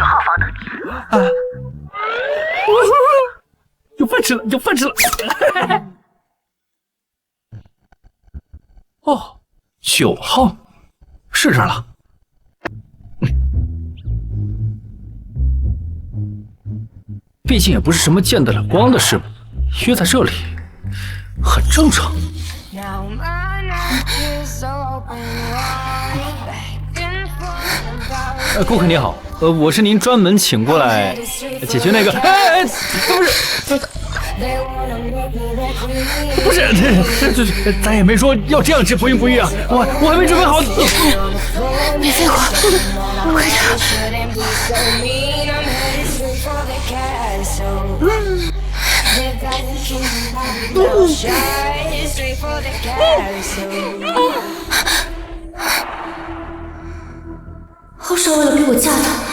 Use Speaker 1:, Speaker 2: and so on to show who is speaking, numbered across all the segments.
Speaker 1: 9号房等你。
Speaker 2: 有饭吃了，有饭吃了！哦，9号，是这儿了。毕竟也不是什么见得了光的事嘛，约在这里很正常。顾客你好，我是您专门请过来解决那个……不是，这咱也没说要这样治不孕不育啊，我还没准备好。
Speaker 3: 别废话，快点！后少为了逼我嫁他，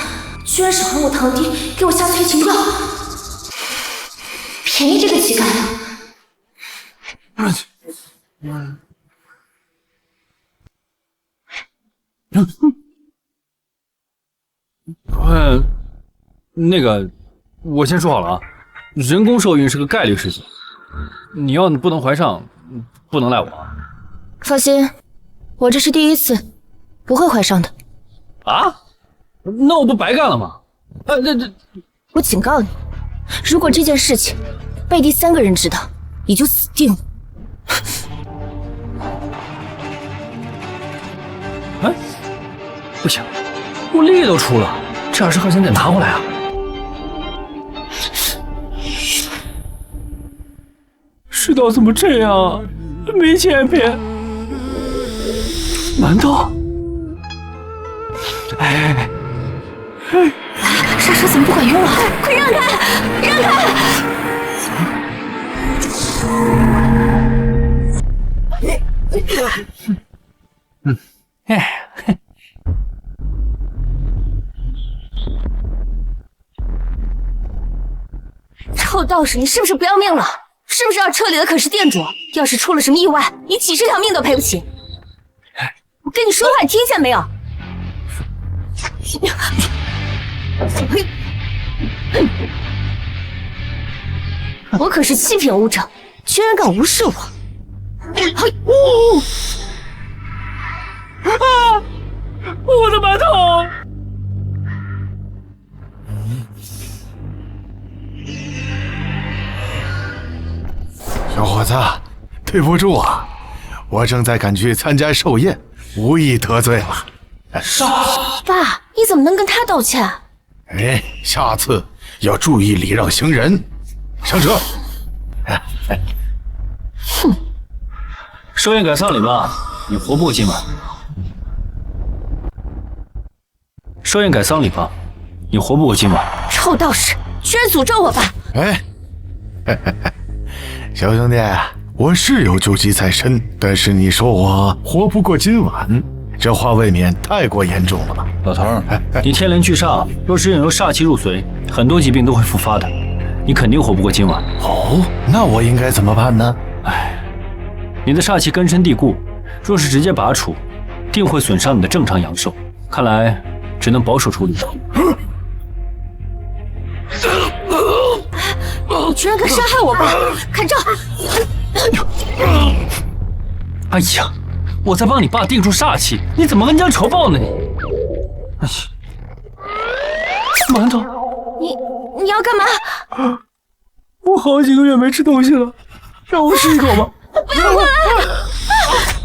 Speaker 3: 居然使唤我堂弟给我下催情药，便宜这个乞丐了。
Speaker 2: 那个，我先说好了啊，人工受孕是个概率事件，你要不能怀上，不能赖我。
Speaker 3: 放心，我这是第一次，不会怀上的。
Speaker 2: 啊？那我不白干了吗？
Speaker 3: 我警告你，如果这件事情被第3个人知道，你就死定了。
Speaker 2: 哎，不行，我力都出了，这20块钱得拿回来啊！世道怎么这样？没钱赔。馒头。哎，
Speaker 3: 刹车怎么不管用了？快让开！让开！臭道士，你是不是不要命了？是不是要撤离的可是店主？要是出了什么意外，你几十条命都赔不起。我跟你说话，你听见没有？我可是7品武者，居然敢无视我！
Speaker 2: 我的馒头！
Speaker 4: 小伙子，对不住啊，我正在赶去参加寿宴，无意得罪了。
Speaker 3: 爸，你怎么能跟他道歉？
Speaker 4: 哎，下次要注意礼让行人。上车。
Speaker 3: 哼！
Speaker 2: 寿宴改丧礼吧，你活不过今晚。寿宴改丧礼吧，你活不过今晚。
Speaker 3: 臭道士，居然诅咒我爸！
Speaker 4: 哎，小兄弟，我是有救急在身，但是你说我活不过今晚，这话未免太过严重了吧？
Speaker 2: 老头儿，你天连巨煞，若是引入煞气入髓，很多疾病都会复发的，你肯定活不过今晚。
Speaker 4: 哦，那我应该怎么办呢？
Speaker 2: 哎，你的煞气根深蒂固，若是直接拔除，定会损伤你的正常阳寿。看来只能保守处理。
Speaker 3: 你居然敢杀害我爸！看招！
Speaker 2: 哎呀，我在帮你爸定住煞气，你怎么恩将仇报呢你？哎呀，馒头，
Speaker 3: 你要干嘛？
Speaker 2: 我好几个月没吃东西了，让我吃一口吧。
Speaker 3: 不要过来！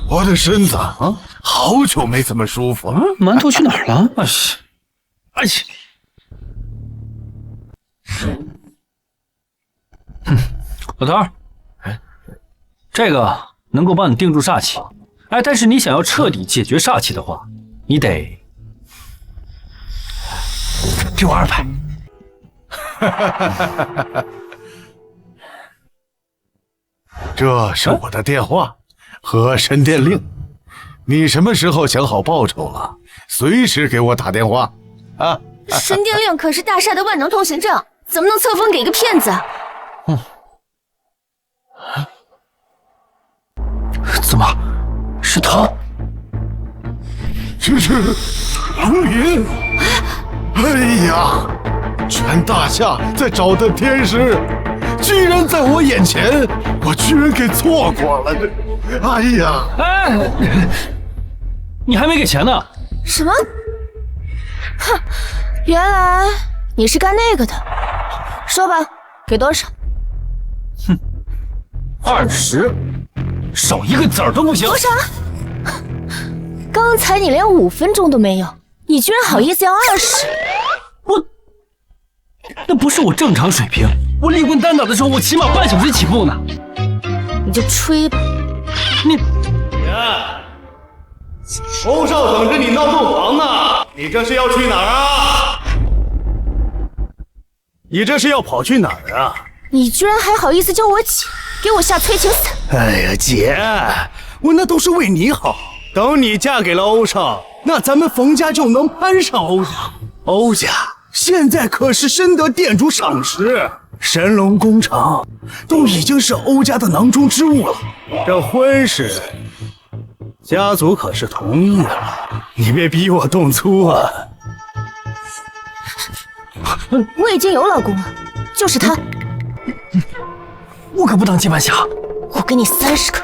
Speaker 4: 我的身子啊，好久没这么舒服了。
Speaker 2: 馒头去哪儿了？哎呀！老头儿，这个能够帮你定住煞气，哎，但是你想要彻底解决煞气的话，你得给我200。
Speaker 4: 这是我的电话和神殿令，你什么时候想好报酬了，随时给我打电话啊！
Speaker 3: 神殿令可是大厦的万能通行证，怎么能册封给一个骗子？
Speaker 2: 怎么是他？
Speaker 4: 这是陆云！哎呀，全大夏在找的天师，居然在我眼前，我居然给错过了。哎呀，
Speaker 2: 哎，你还没给钱呢？
Speaker 3: 什么？哼，原来你是干那个的。说吧，给多少
Speaker 2: ？20，少一个子儿都不行。
Speaker 3: 多少？刚才你连5分钟都没有，你居然好意思要20？
Speaker 2: 那不是我正常水平。我立棍单打的时候，我起码半小时起步呢。
Speaker 3: 你就吹吧。
Speaker 2: 你，
Speaker 1: 欧少等着你闹洞房呢，你这是要去哪儿啊？你这是要跑去哪儿啊？
Speaker 3: 你居然还好意思叫我姐，给我下催情伞！
Speaker 1: 哎呀，姐，我那都是为你好。等你嫁给了欧少，那咱们冯家就能攀上欧家。欧家现在可是深得店主赏识，神龙工厂都已经是欧家的囊中之物了。这婚事，家族可是同意了，你别逼我动粗啊！
Speaker 3: 我已经有老公了，就是他。
Speaker 2: 我可不当接盘侠。
Speaker 3: 我给你30个。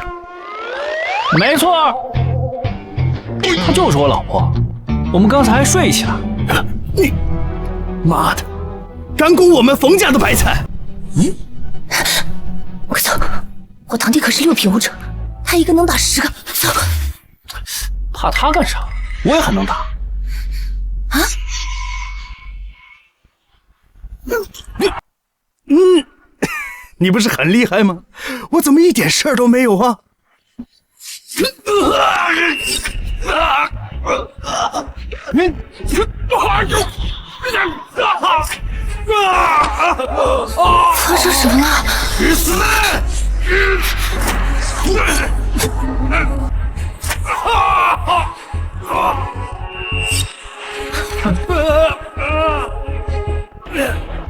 Speaker 2: 没错，她就是我老婆。我们刚才还睡一起了。
Speaker 1: 你，妈的，敢拱我们冯家的白菜！
Speaker 3: 我走，我堂弟可是6品武者，他一个能打10个。走。
Speaker 2: 怕他干啥？我也很能打。
Speaker 3: 啊？
Speaker 1: 你不是很厉害吗？我怎么一点事儿都没有啊？
Speaker 3: 发生什么了？
Speaker 1: 去死！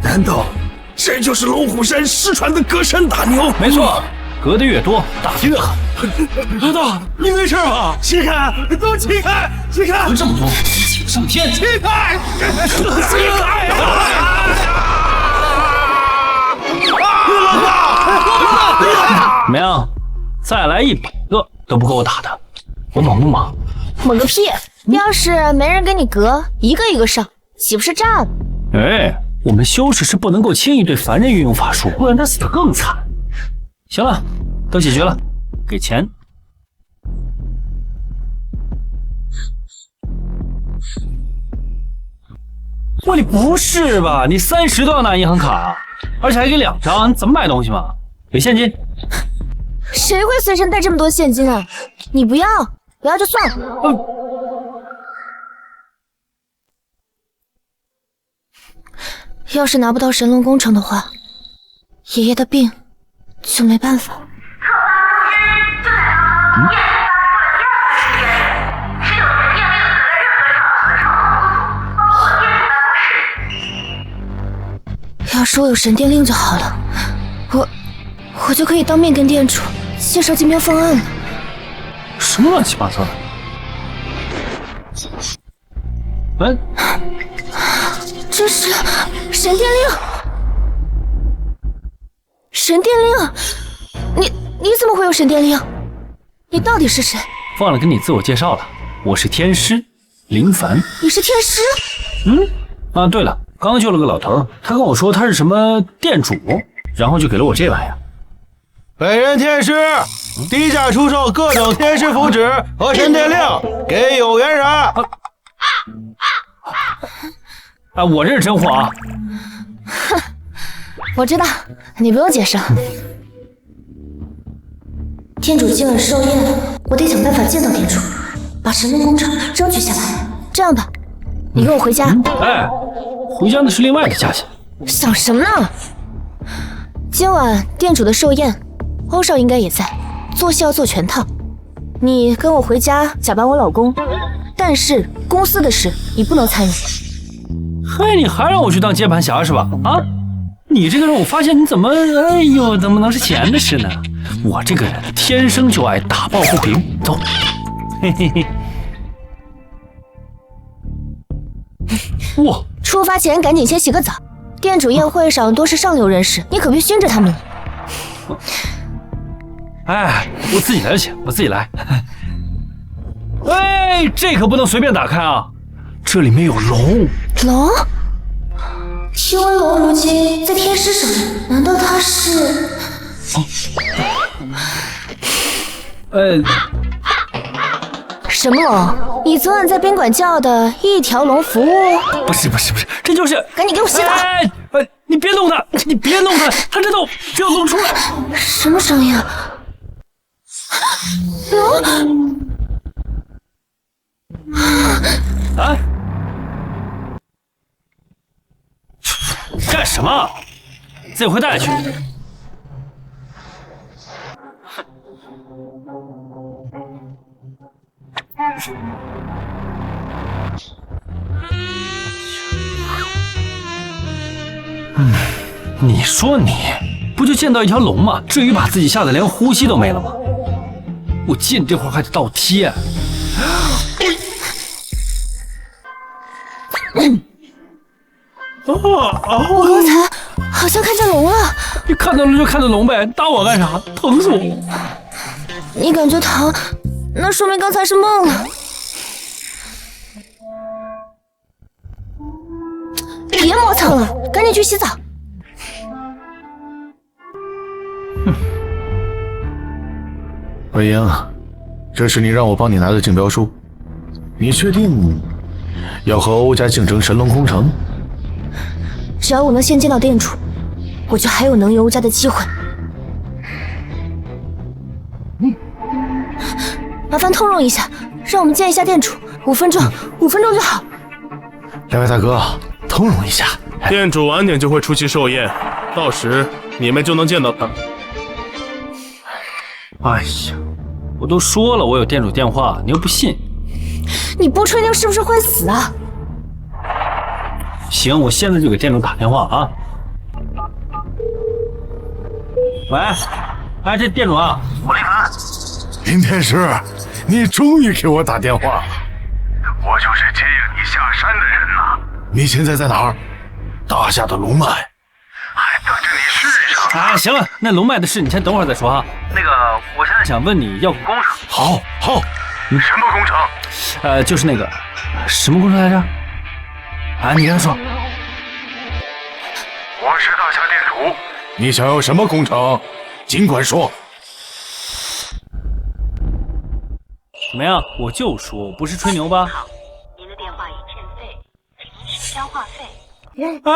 Speaker 1: 难道这就是龙虎山失传的隔山打牛？
Speaker 2: 没错，隔得越多，打得越狠。
Speaker 1: 老大，你没事吧？起开，都起开，起开！
Speaker 2: 这么多，请上天！
Speaker 1: 起开！起开！
Speaker 2: 怎么样？再来100个都不够我打的，我猛不猛？
Speaker 3: 猛个屁！要是没人给你隔，一个一个上，岂不是炸了？
Speaker 2: 哎，我们修士是不能够轻易对凡人运用法术，不然他死得更惨。行了，都解决了，给钱。哇，你不是吧？你30都要拿银行卡啊，而且还给2张，你怎么买东西嘛？给现金。
Speaker 3: 谁会随身带这么多现金啊？你不要，不要就算了。要是拿不到神龙工程的话，爷爷的病就没办法。要是我有神殿令就好了，我就可以当面跟店主介绍见面方案了。
Speaker 2: 什么乱七八糟的？喂，
Speaker 3: 这是神殿令！神殿令！你怎么会有神殿令？你到底是谁？
Speaker 2: 忘了跟你自我介绍了，我是天师林凡。
Speaker 3: 你是天师？
Speaker 2: 啊，对了，刚救了个老头，他跟我说他是什么店主，然后就给了我这玩意儿。
Speaker 4: 本人天师，低价出售各种天师符纸和神殿令，给有缘人。
Speaker 2: 啊，我这是真货啊！
Speaker 3: 哼，我知道，你不用解释了。店主今晚寿宴，我得想办法见到店主，把神龙工厂争取下来。这样吧，你跟我回家。
Speaker 2: 哎，回家那是另外的价钱。
Speaker 3: 想什么呢？今晚店主的寿宴，欧少应该也在，做戏要做全套。你跟我回家假扮我老公，但是公司的事你不能参与。
Speaker 2: 嘿，你还让我去当接盘侠是吧？啊，你这个人，我发现你怎么，哎呦，怎么能是钱的事呢？我这个人天生就爱打抱不平。走，嘿嘿嘿。哇，
Speaker 3: 出发前赶紧先洗个澡。店主宴会上多是上流人士，你可别熏着他们。
Speaker 2: 哎，我自己来就行，我自己来。哎，这可不能随便打开啊！这里面有龙。
Speaker 3: 龙？听闻龙如今在天师手里，难道他是？什么龙？你昨晚在宾馆叫的一条龙服务？
Speaker 2: 不是，这就是……
Speaker 3: 赶紧给我洗澡！
Speaker 2: 你别弄它，你别弄它，它这都就要弄出来。
Speaker 3: 什么声音啊？龙？
Speaker 2: 啊！干什么？自己回带去。你说你不就见到一条龙吗？至于把自己吓得连呼吸都没了吗？我进这会儿还得倒贴。
Speaker 3: 我刚才好像看见龙了。
Speaker 2: 你看到了就看到龙呗，打我干啥？疼死我了！
Speaker 3: 你感觉疼，那说明刚才是梦了。别磨蹭了，赶紧去洗澡。
Speaker 4: 魏英，这是你让我帮你拿的竞标书，你确定要和欧家竞争神龙空城？
Speaker 3: 只要我能先见到店主，我就还有能赢欧家的机会。麻烦通融一下，让我们见一下店主，5分钟，5分钟就好。
Speaker 4: 两位大哥，通融一下。
Speaker 5: 店主晚点就会出席寿宴，到时你们就能见到他。
Speaker 2: 哎呀，我都说了我有店主电话，你又不信。
Speaker 3: 你不吹牛是不是会死啊？
Speaker 2: 行，我现在就给店主打电话啊。喂，哎，这店主啊，我林凡。
Speaker 4: 林天师，你终于给我打电话了。
Speaker 6: 我就是接应你下山的人呐。
Speaker 4: 你现在在哪儿？大夏的龙脉。
Speaker 6: 还等着你试上。
Speaker 2: 哎，行了，那龙脉的事你先等会儿再说哈。那个，我现在想问你要个工程。
Speaker 4: 好，
Speaker 6: 什么工程？
Speaker 2: 就是那个什么工程来着？啊，你先说。
Speaker 6: 我是大夏店主。
Speaker 4: 你想要什么工程？尽管说。
Speaker 2: 怎么样？我就说，我不是吹牛吧？
Speaker 7: 您的电话已欠费，交话费。
Speaker 2: 啊！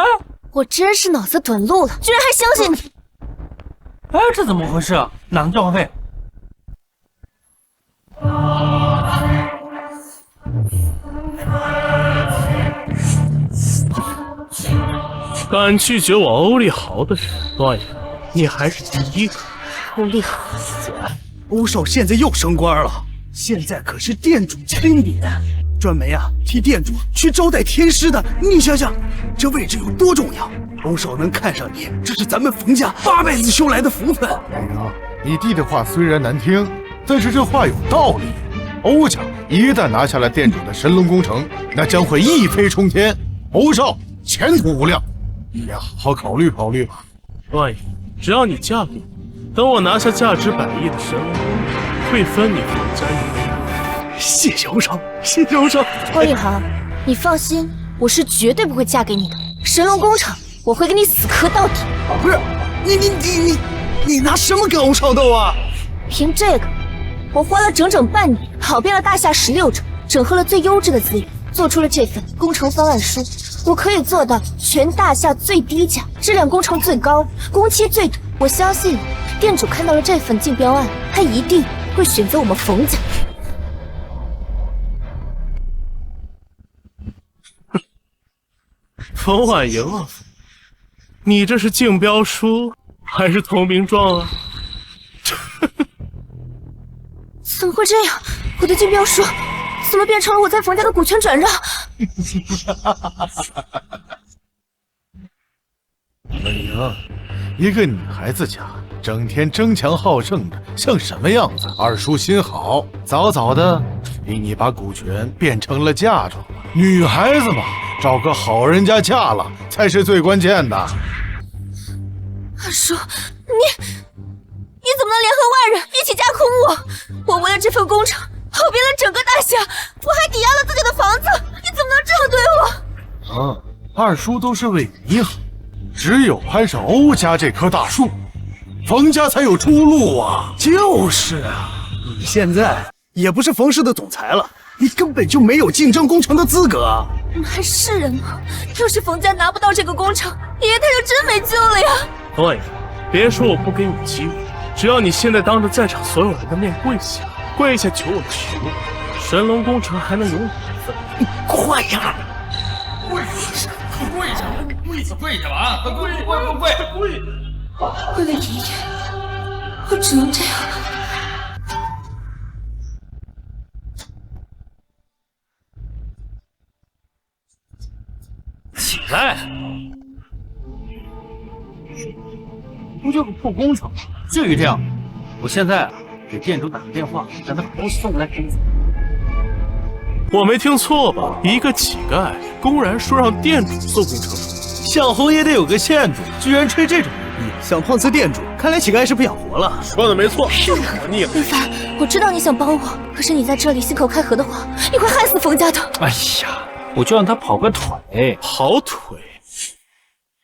Speaker 3: 我真是脑子短路了，居然还相信你！
Speaker 2: 哎，这怎么回事啊？哪能交话费？
Speaker 5: 敢拒绝我欧立豪的人，段爷，你还是第一个。
Speaker 3: 欧立豪，
Speaker 1: 欧少现在又升官了，现在可是店主亲点，专门替店主去招待天师的。你想想，这位置有多重要？欧少能看上你，这是咱们冯家8辈子修来的福分。
Speaker 4: 哎呀，你弟的话虽然难听，但是这话有道理。欧家一旦拿下了店主的神龙工程，那将会一飞冲天，欧少前途无量。你也好好考虑考虑吧。
Speaker 5: 段爷，只要你嫁给我，等我拿下价值100亿的神龙，会分你冯家一半。
Speaker 1: 谢谢欧少，谢谢欧少。
Speaker 3: 欧立豪，你放心，我是绝对不会嫁给你的。神龙工程，我会跟你死磕到底。
Speaker 1: 不是，你拿什么跟欧少斗啊？
Speaker 3: 凭这个，我花了整整半年，跑遍了大夏16州，整合了最优质的资源，做出了这份工程方案书。我可以做到全大夏最低价，质量工程最高，工期最短。我相信店主看到了这份竞标案，他一定会选择我们冯家。
Speaker 5: 冯婉莹啊，你这是竞标书还是投名状啊？
Speaker 3: 怎么会这样？我的竞标书怎么变成了我在冯家的股权转让？
Speaker 4: 文莹，一个女孩子家整天争强好胜的，像什么样子？二叔心好，早早的逼你把股权变成了嫁妆。女孩子嘛，找个好人家嫁了才是最关键的。
Speaker 3: 二叔，你怎么能联合外人一起架空我？我为了这份工程跑遍了整个大夏，我还抵押了自己的房子，你怎么能这么对我？
Speaker 4: 二叔都是为你好，只有攀上欧家这棵大树，冯家才有出路啊！
Speaker 1: 就是啊，你现在也不是冯氏的总裁了，你根本就没有竞争工程的资格。
Speaker 3: 还是人吗？要是冯家拿不到这个工程，爷爷他就真没救了呀！
Speaker 5: 对，别说我不给你机会，只要你现在当着在场所有人的面跪下求我的许诺，神龙工程还能有你一份。
Speaker 1: 快呀！
Speaker 2: 跪下了啊！快跪！
Speaker 3: 为了爷爷，我只能这样了。
Speaker 2: 起来！不就个破工程，至于这样？我现在给店主打个电话，让他把东西送过来给你。
Speaker 5: 我没听错吧？一个乞丐公然说让店主做工程师，
Speaker 1: 小侯也得有个限度，居然吹这种牛逼，想碰瓷店主，看来乞丐是不想活了。
Speaker 5: 说的没错，我腻了。
Speaker 3: 林凡，我知道你想帮我，可是你在这里信口开河的话，你会害死冯家的。
Speaker 2: 哎呀，我就让他跑个腿。
Speaker 5: 跑腿？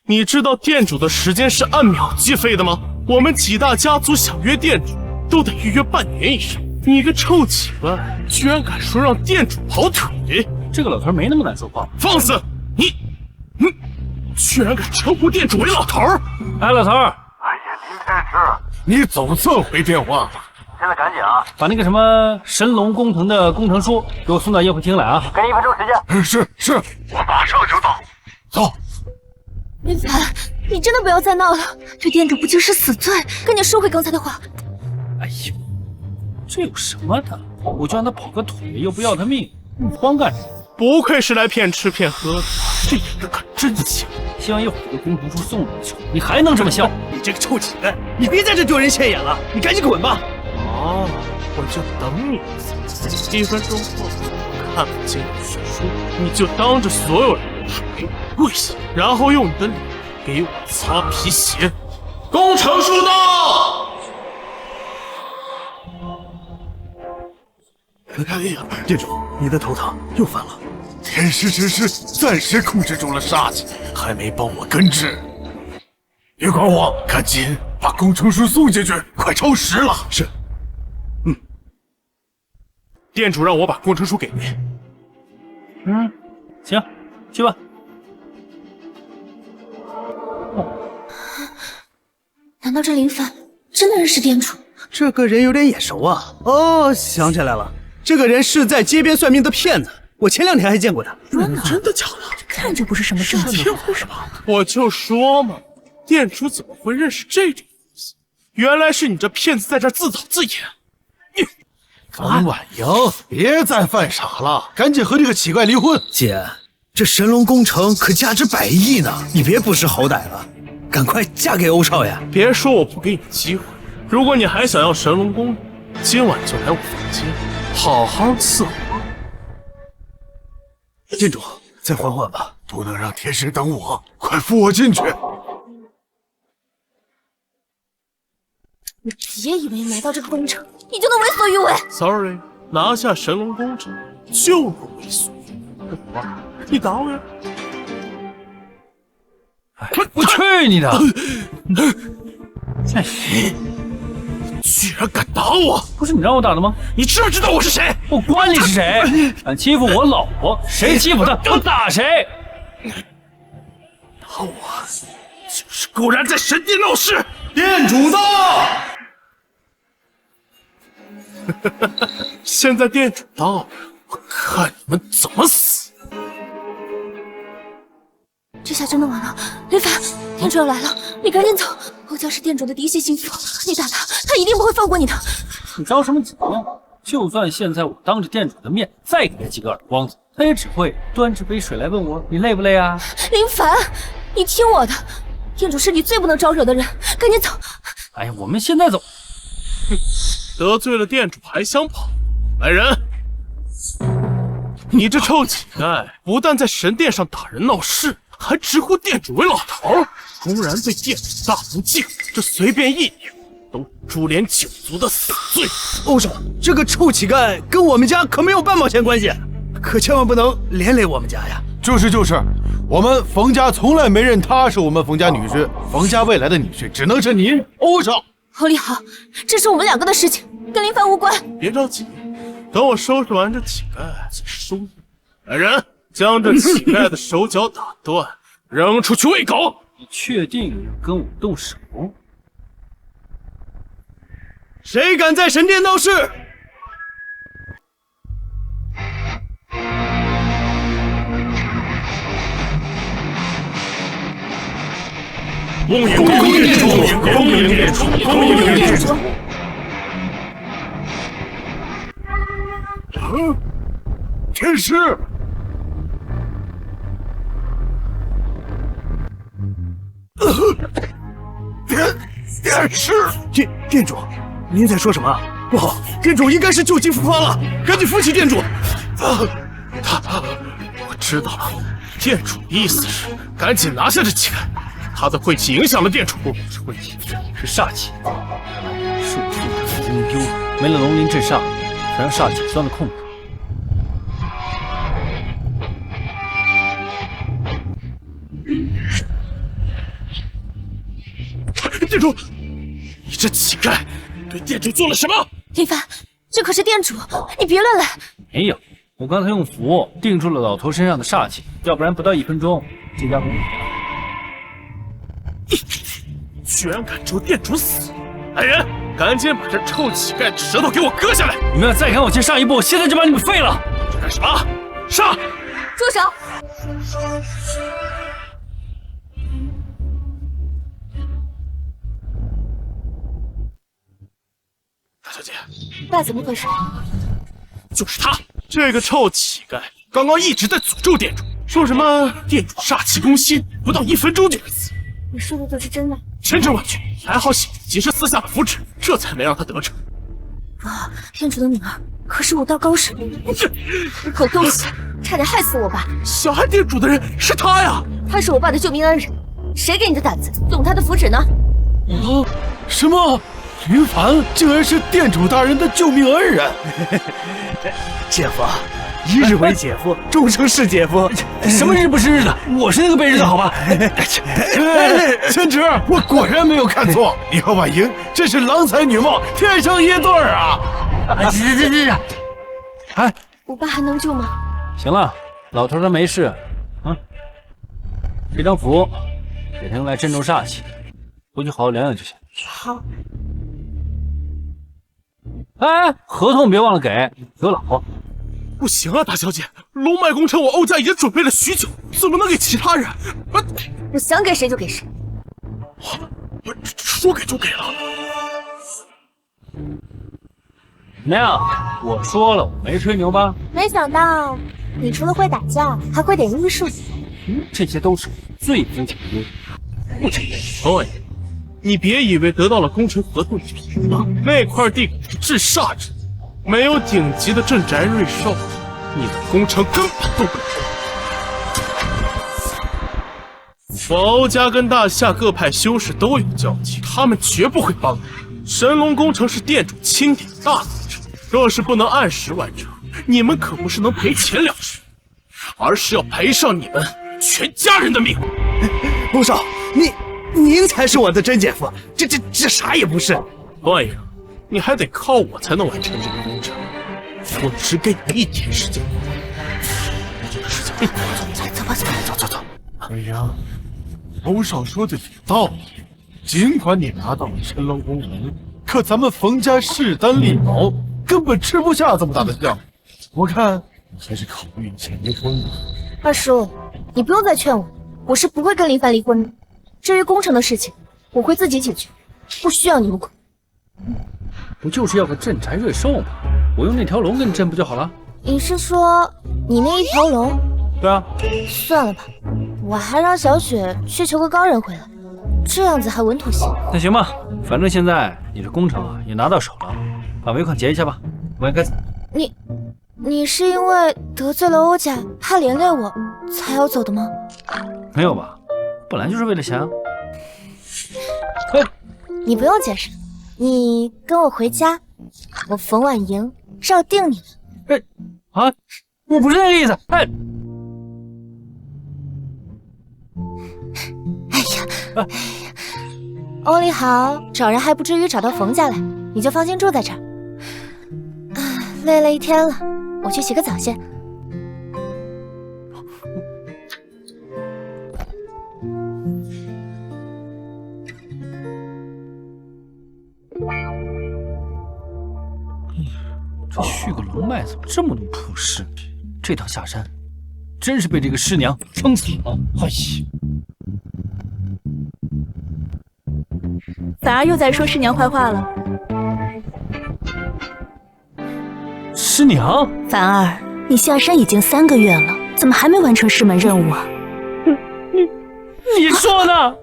Speaker 5: 你知道店主的时间是按秒计费的吗？我们几大家族想约店主，都得预约半年以上。你个臭乞丐，居然敢说让店主跑腿！
Speaker 2: 这个老头没那么难说话。
Speaker 5: 放肆！你居然敢称呼店主为老头！
Speaker 2: 哎，老头，
Speaker 6: 哎呀，林天师，
Speaker 4: 你总算回电话了。
Speaker 6: 现在赶紧啊！
Speaker 2: 把那个什么神龙工程的工程书给我送到宴会厅来啊！
Speaker 6: 给你1分钟时间。
Speaker 4: 是，
Speaker 6: 我马上就到。
Speaker 4: 走。
Speaker 3: 林凡，你真的不要再闹了，这店主不就是死罪？赶紧收回刚才的话。
Speaker 2: 哎呦，这有什么的？我就让他跑个腿，又不要他命，你慌干什么？
Speaker 5: 不愧是来骗吃骗喝的，这演的可真像。
Speaker 2: 希望一会儿这个工程书送过去，你还能这么笑？
Speaker 1: 你这个臭乞丐，你别在这丢人现眼了，你赶紧滚吧！
Speaker 5: 哦，我就等你1分钟后看不见你血书，你就当着所有人的面跪下，然后用你的脸给我擦皮鞋。工程书到！
Speaker 1: 哎呀，店主，你的头疼又犯了。
Speaker 4: 天师只是暂时控制住了杀气，还没帮我根治。别管我，赶紧把工程书送进去，快超时了。
Speaker 1: 是。
Speaker 5: 店主让我把工程书给你。
Speaker 2: 行，去吧。
Speaker 3: 难道这林凡真的认识店主？
Speaker 1: 这个人有点眼熟啊！哦，想起来了，这个人是在街边算命的骗子，我前2天还见过他。
Speaker 5: 真的假的？
Speaker 3: 看着不是什么正经人是吧？
Speaker 5: 我就说嘛，店主怎么会认识这种东西？原来是你这骗子在这自导自演。
Speaker 4: 冯婉莹，别再犯傻了，赶紧和这个乞丐离婚。
Speaker 1: 姐，这神龙工程可价值100亿呢，你别不识好歹了，赶快嫁给欧少爷。
Speaker 5: 别说我不给你机会，如果你还想要神龙宫，今晚就来我房间，好好伺候。
Speaker 1: 店主，再缓缓吧，
Speaker 4: 不能让天师等我，快扶我进去。
Speaker 3: 你别以为拿到这个工程，你就能为所欲为。
Speaker 5: Sorry， 拿下神龙工程就能为所欲为。你打我呀！
Speaker 2: 我去你的！
Speaker 5: 居然敢打我！
Speaker 2: 不是你让我打的吗？
Speaker 5: 你知不知道我是谁？
Speaker 2: 我管你是谁！敢欺负我老婆，谁欺负她，我打谁！
Speaker 5: 打我就是公然在神殿闹事！
Speaker 1: 店主到！
Speaker 5: 现在店主到了，我看你们怎么死！
Speaker 3: 这下真的完了，林凡，店主要来了，你赶紧走。欧家是店主的嫡系心腹，你打他，他一定不会放过你的。
Speaker 2: 你着什么急呀？就算现在我当着店主的面再给他几个耳光子，他也只会端着杯水来问我你累不累啊？
Speaker 3: 林凡，你听我的，店主是你最不能招惹的人，赶紧走。
Speaker 2: 哎呀，我们现在走。
Speaker 5: 得罪了店主还想跑？来人！你这臭乞丐，不但在神殿上打人闹事，还直呼店主为老头，公然对店主大不敬，这随便一拧都株连九族的死罪。
Speaker 1: 欧少，这个臭乞丐跟我们家可没有半毛钱关系，可千万不能连累我们家呀。
Speaker 4: 就是，我们冯家从来没认他是我们冯家女婿，冯家未来的女婿只能是您，欧少。
Speaker 3: 侯立豪，这是我们两个的事情，跟林凡无关。
Speaker 5: 别着急，等我收拾完这乞丐再收你。来人，将这乞丐的手脚打断，扔出去喂狗。
Speaker 2: 你确定要跟我动手？
Speaker 1: 谁敢在神殿闹事？
Speaker 6: 恭迎店主，恭迎店主，恭迎店主。
Speaker 4: 天师，天师，
Speaker 1: 店主，您在说什么？不好，店主应该是旧疾复发了，赶紧扶起店主。
Speaker 5: 我知道了，店主的意思是赶紧拿下这乞丐。他的晦气影响了店主，
Speaker 2: 不是晦气，是煞气。术士的龙灵丢了，没了龙鳞镇煞，才让煞气钻了空子。
Speaker 5: 店主，你这乞丐对店主做了什么？
Speaker 3: 林凡，这可是店主，你别乱来。
Speaker 2: 没有，我刚才用符定住了老头身上的煞气，要不然不到1分钟，这家公主
Speaker 5: 居然敢咒店主死！来人，赶紧把这臭乞丐的舌头给我割下来！
Speaker 2: 你们要再敢往前上一步，现在就把你们废了！
Speaker 5: 这干什么？上！
Speaker 3: 住手！
Speaker 5: 大小姐，
Speaker 3: 爸，怎么回事？
Speaker 5: 就是他，这个臭乞丐，刚刚一直在诅咒店主，说什么店主煞气攻心，不到1分钟就会死。
Speaker 3: 你说的都是真的？
Speaker 5: 千真万确，还好险及时撕下了符纸，这才没让他得逞。
Speaker 3: 哇，店主的女儿可是武道高手，狗东西，差点害死我爸！
Speaker 5: 小害店主的人是他呀！
Speaker 3: 他是我爸的救命恩人，谁给你的胆子动他的符纸呢？
Speaker 4: 什么？林凡竟然是店主大人的救命恩人！
Speaker 1: 姐夫，一日为姐夫，终生是姐夫。
Speaker 2: 什么日不是日的？我是那个被日的好吧？
Speaker 4: 千侄，我果然没有看错，你和婉莹真是郎才女貌，天生一对儿啊！
Speaker 2: 这，哎，
Speaker 3: 我爸还能救吗？
Speaker 2: 行了，老头他没事啊。这张符给他用来镇住煞气，回去好好疗养就行。
Speaker 3: 好。
Speaker 2: 哎，合同别忘了给我老婆。
Speaker 5: 不行啊，大小姐，龙脉工程我欧家已经准备了许久，怎么能给其他人？
Speaker 3: 我想给谁就给谁。
Speaker 5: 说给就给了。
Speaker 2: 怎么样？我说了，我没吹牛吧？
Speaker 3: 没想到你除了会打架，还会点巫术。
Speaker 2: 这些都是最肤浅的。不成。
Speaker 5: 对，你别以为得到了工程合同就赢了，那块地是治煞之地，没有顶级的镇宅瑞兽，你的工程根本动不了。我欧家跟大夏各派修士都有交情，他们绝不会帮你。神龙工程是店主钦点的大工程，若是不能按时完成，你们可不是能赔钱了事，而是要赔上你们全家人的命。
Speaker 1: 欧少，您才是我的真姐夫，这啥也不是。
Speaker 5: 对呀，你还得靠我才能完成这个工程。我只给你1天时间，这个事情，走。
Speaker 4: 哎呀，欧少说的有道理。尽管你拿到了神龙工程，可咱们冯家势单力薄，根本吃不下这么大的项目。我看你还是考虑一下离婚吧。
Speaker 3: 二叔，你不用再劝我，我是不会跟林凡离婚的。至于工程的事情，我会自己解决，不需要你们管。
Speaker 2: 不就是要个镇宅瑞兽吗？我用那条龙给你镇不就好了？
Speaker 3: 你是说你那一条龙？
Speaker 2: 对啊。
Speaker 3: 算了吧，我还让小雪去求个高人回来，这样子还稳妥些。
Speaker 2: 那行吧，反正现在你的工程啊也拿到手了，把煤矿结一下吧，我应该走。
Speaker 3: 你是因为得罪了欧家，怕连累我，才要走的吗？
Speaker 2: 没有吧，本来就是为了想。
Speaker 3: 你不用解释，你跟我回家，我冯婉莹照定你们。
Speaker 2: 我不是那个意思。
Speaker 3: 欧丽豪找人还不至于找到冯家来，你就放心住在这儿。累了一天了，我去洗个澡先。
Speaker 2: 这续个龙脉怎么这么多破事？这趟下山，真是被这个师娘撑死了。哎呀！
Speaker 8: 反而又在说师娘坏话了。
Speaker 2: 师娘，
Speaker 8: 凡儿，你下山已经3个月了，怎么还没完成师门任务啊？
Speaker 2: 你说呢？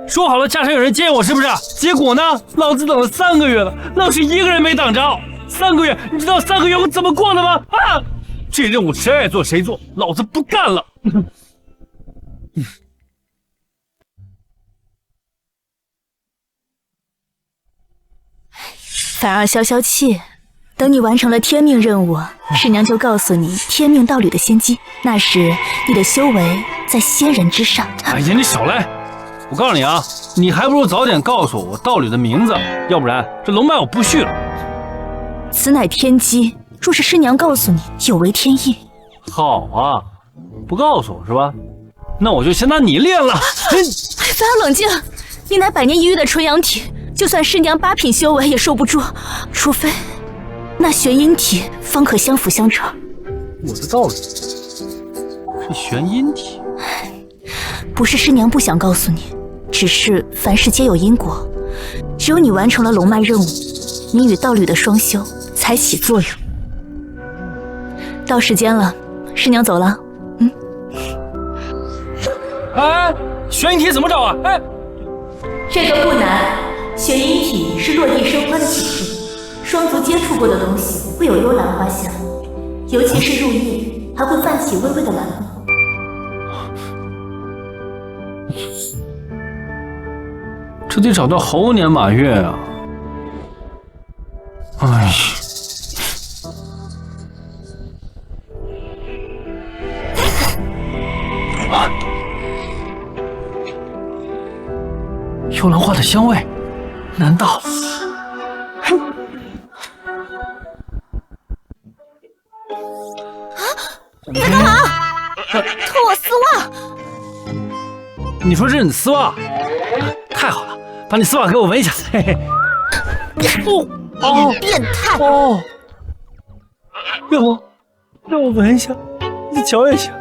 Speaker 2: 说好了下山有人接我，是不是？结果呢？老子等了3个月了，老是一个人没等着。3个月，你知道3个月我怎么过的吗？这任务谁爱做谁做，老子不干了。
Speaker 8: 凡儿消消气，等你完成了天命任务，师娘就告诉你天命道侣的先机，那时你的修为在仙人之上。
Speaker 2: 哎呀，你少来！我告诉你啊，你还不如早点告诉我道侣的名字，要不然这龙脉我不续了。
Speaker 8: 此乃天机，若是师娘告诉你，有违天意。
Speaker 2: 好啊，不告诉我是吧？那我就先拿你练了。
Speaker 8: 凡儿冷静，你乃100年一遇的纯阳体，就算师娘8品修为也受不住，除非那玄阴体方可相辅相成。
Speaker 2: 我的道侣是玄阴体，
Speaker 8: 不是师娘不想告诉你，只是凡事皆有因果，只有你完成了龙脉任务，你与道侣的双修才起作用。到时间了，师娘走了。
Speaker 2: 玄阴体怎么找啊？
Speaker 8: 这个不难，玄阴体是落地生花的体质，双足接触过的东西会有幽兰花香，尤其是入夜，还会泛起微微的蓝光。
Speaker 2: 这得找到猴年马月啊！哎呀，幽兰花的香味，难道？
Speaker 3: 你在干嘛？脱我丝袜！
Speaker 2: 你说这是你丝袜？太好了，把你丝袜给我闻一下。嘿嘿。
Speaker 3: 你变态！
Speaker 2: 让我闻一下，你瞧一下。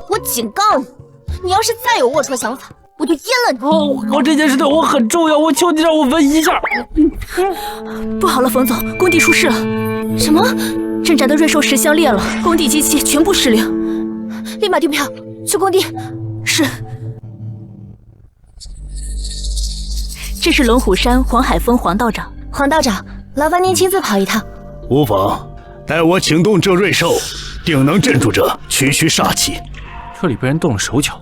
Speaker 3: 我警告你，你要是再有龌龊想法，我就阉了你！
Speaker 2: 我这件事对我很重要，我求你让我闻一下。
Speaker 8: 不好了，冯总，工地出事了。什么？镇宅的瑞兽石箱裂了，工地机器全部失灵。
Speaker 3: 立马订票去工地。
Speaker 8: 是。这是龙虎山黄海峰黄道长。
Speaker 3: 黄道长，劳烦您亲自跑一趟。
Speaker 1: 无妨，待我请动这瑞兽，定能镇住这区区煞气。
Speaker 2: 这里被人动了手脚，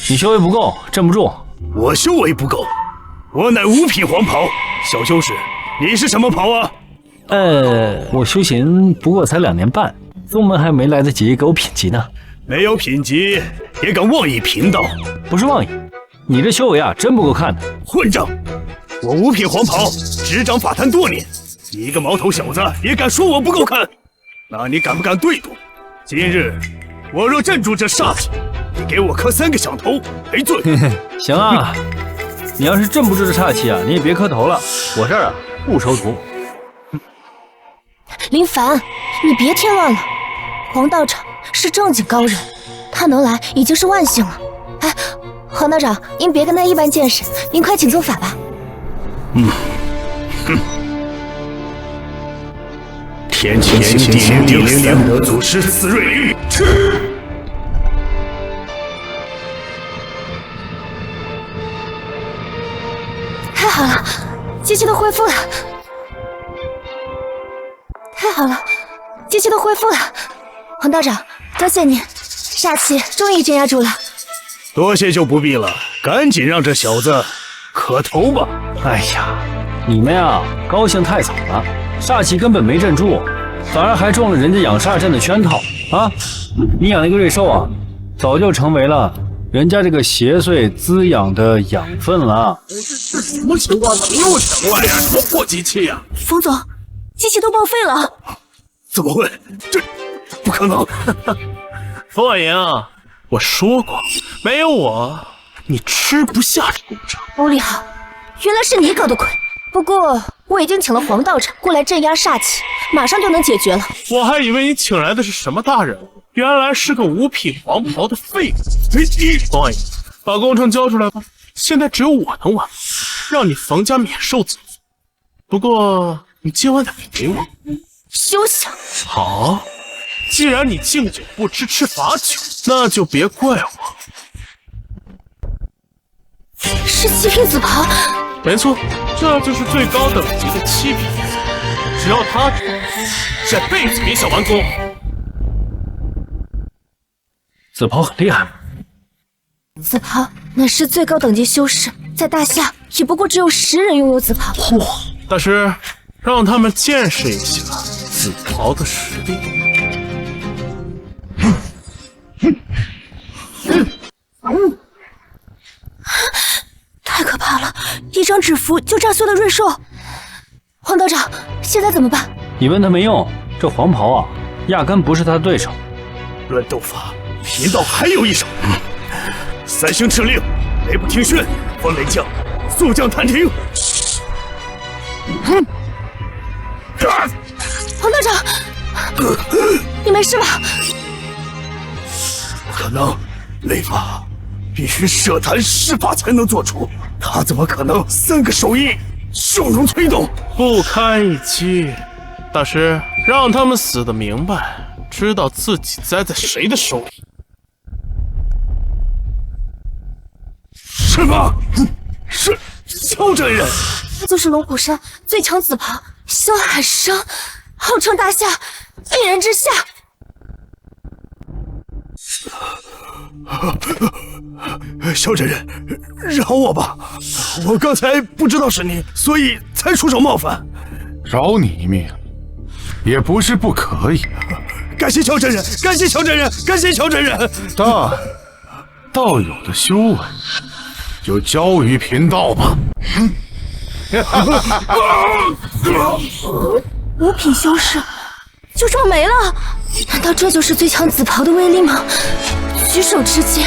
Speaker 2: 你修为不够，镇不住。
Speaker 1: 我修为不够，我乃5品黄袍。小修士，你是什么袍啊？
Speaker 2: 我修行不过才2年半，宗门还没来得及给我品级呢。
Speaker 1: 没有品级也敢妄议贫道？
Speaker 2: 不是妄议，你这修为啊，真不够看的。
Speaker 1: 混账！我5品黄袍，执掌法坛多年，你一个毛头小子也敢说我不够看？那你敢不敢对赌？今日我若镇住这煞气，你给我磕3个响头赔罪。
Speaker 2: 行啊，你要是镇不住这煞气啊，你也别磕头了，我这儿啊不收徒。
Speaker 3: 林凡，你别添乱了。黄道长是正经高人，他能来已经是万幸了。哎，黄道长，您别跟他一般见识，您快请做法吧。
Speaker 1: 天清星地定3德祖师慈瑞玉赤。
Speaker 3: 太好了，机器都恢复了。好了，机器都恢复了。黄道长，多谢你，煞气终于镇压住了。
Speaker 1: 多谢就不必了，赶紧让这小子磕头吧。
Speaker 2: 哎呀，你们呀，高兴太早了，煞气根本没镇住，反而还中了人家养煞阵的圈套啊！你养那个瑞兽啊，早就成为了人家这个邪祟滋养的养分了。
Speaker 5: 什么情况？怎么又抢过来呀？什么破机器呀？
Speaker 8: 冯总，机器都报废了。
Speaker 1: 怎么会？这不可能！
Speaker 5: 冯婉莹啊，我说过，没有我，你吃不下这工程。
Speaker 3: 欧丽好，原来是你搞的鬼。不过我已经请了黄道长过来镇压煞气，马上就能解决了。
Speaker 5: 我还以为你请来的是什么大人物，原来是个五匹黄袍的废物。冯婉莹，把工程交出来吧，现在只有我能完，让你冯家免受责。不过你今晚得陪我。
Speaker 3: 休想！
Speaker 5: 好，既然你敬酒不吃吃罚酒，那就别怪我。
Speaker 3: 是七品紫袍。
Speaker 5: 没错，这就是最高等级的七品，只要他这辈子别想完工。
Speaker 2: 紫袍很厉害，
Speaker 3: 紫袍乃是最高等级修士，在大夏也不过只有10人拥有紫袍。
Speaker 5: 嚯！大师，让他们见识一下紫袍的实力。
Speaker 8: 太可怕了！一张纸符就炸碎了瑞兽。
Speaker 3: 黄道长，现在怎么办？
Speaker 2: 你问他没用，这黄袍啊，压根不是他的对手。
Speaker 1: 乱斗法，贫道还有一手。三星敕令，雷不听训，风雷降，速降探听。
Speaker 3: 黄道长，你没事吧？
Speaker 1: 不可能，雷法必须设坛施法才能做出，他怎么可能3个手印就能催动？
Speaker 5: 不堪一击，大师，让他们死得明白，知道自己栽在谁的手里。
Speaker 1: 什么？是萧真人？
Speaker 3: 他就是龙虎山最强紫袍萧海生，号称大夏一人之下。
Speaker 1: 萧真人，饶我吧，我刚才不知道是你，所以才出手冒犯。
Speaker 4: 饶你一命，也不是不可以。
Speaker 1: 感谢萧真人，感谢萧真人，感谢萧真人。
Speaker 4: 但道友的修为，就交于贫道吧。
Speaker 3: 5品修士就这么没了？难道这就是最强紫袍的威力吗？举手之间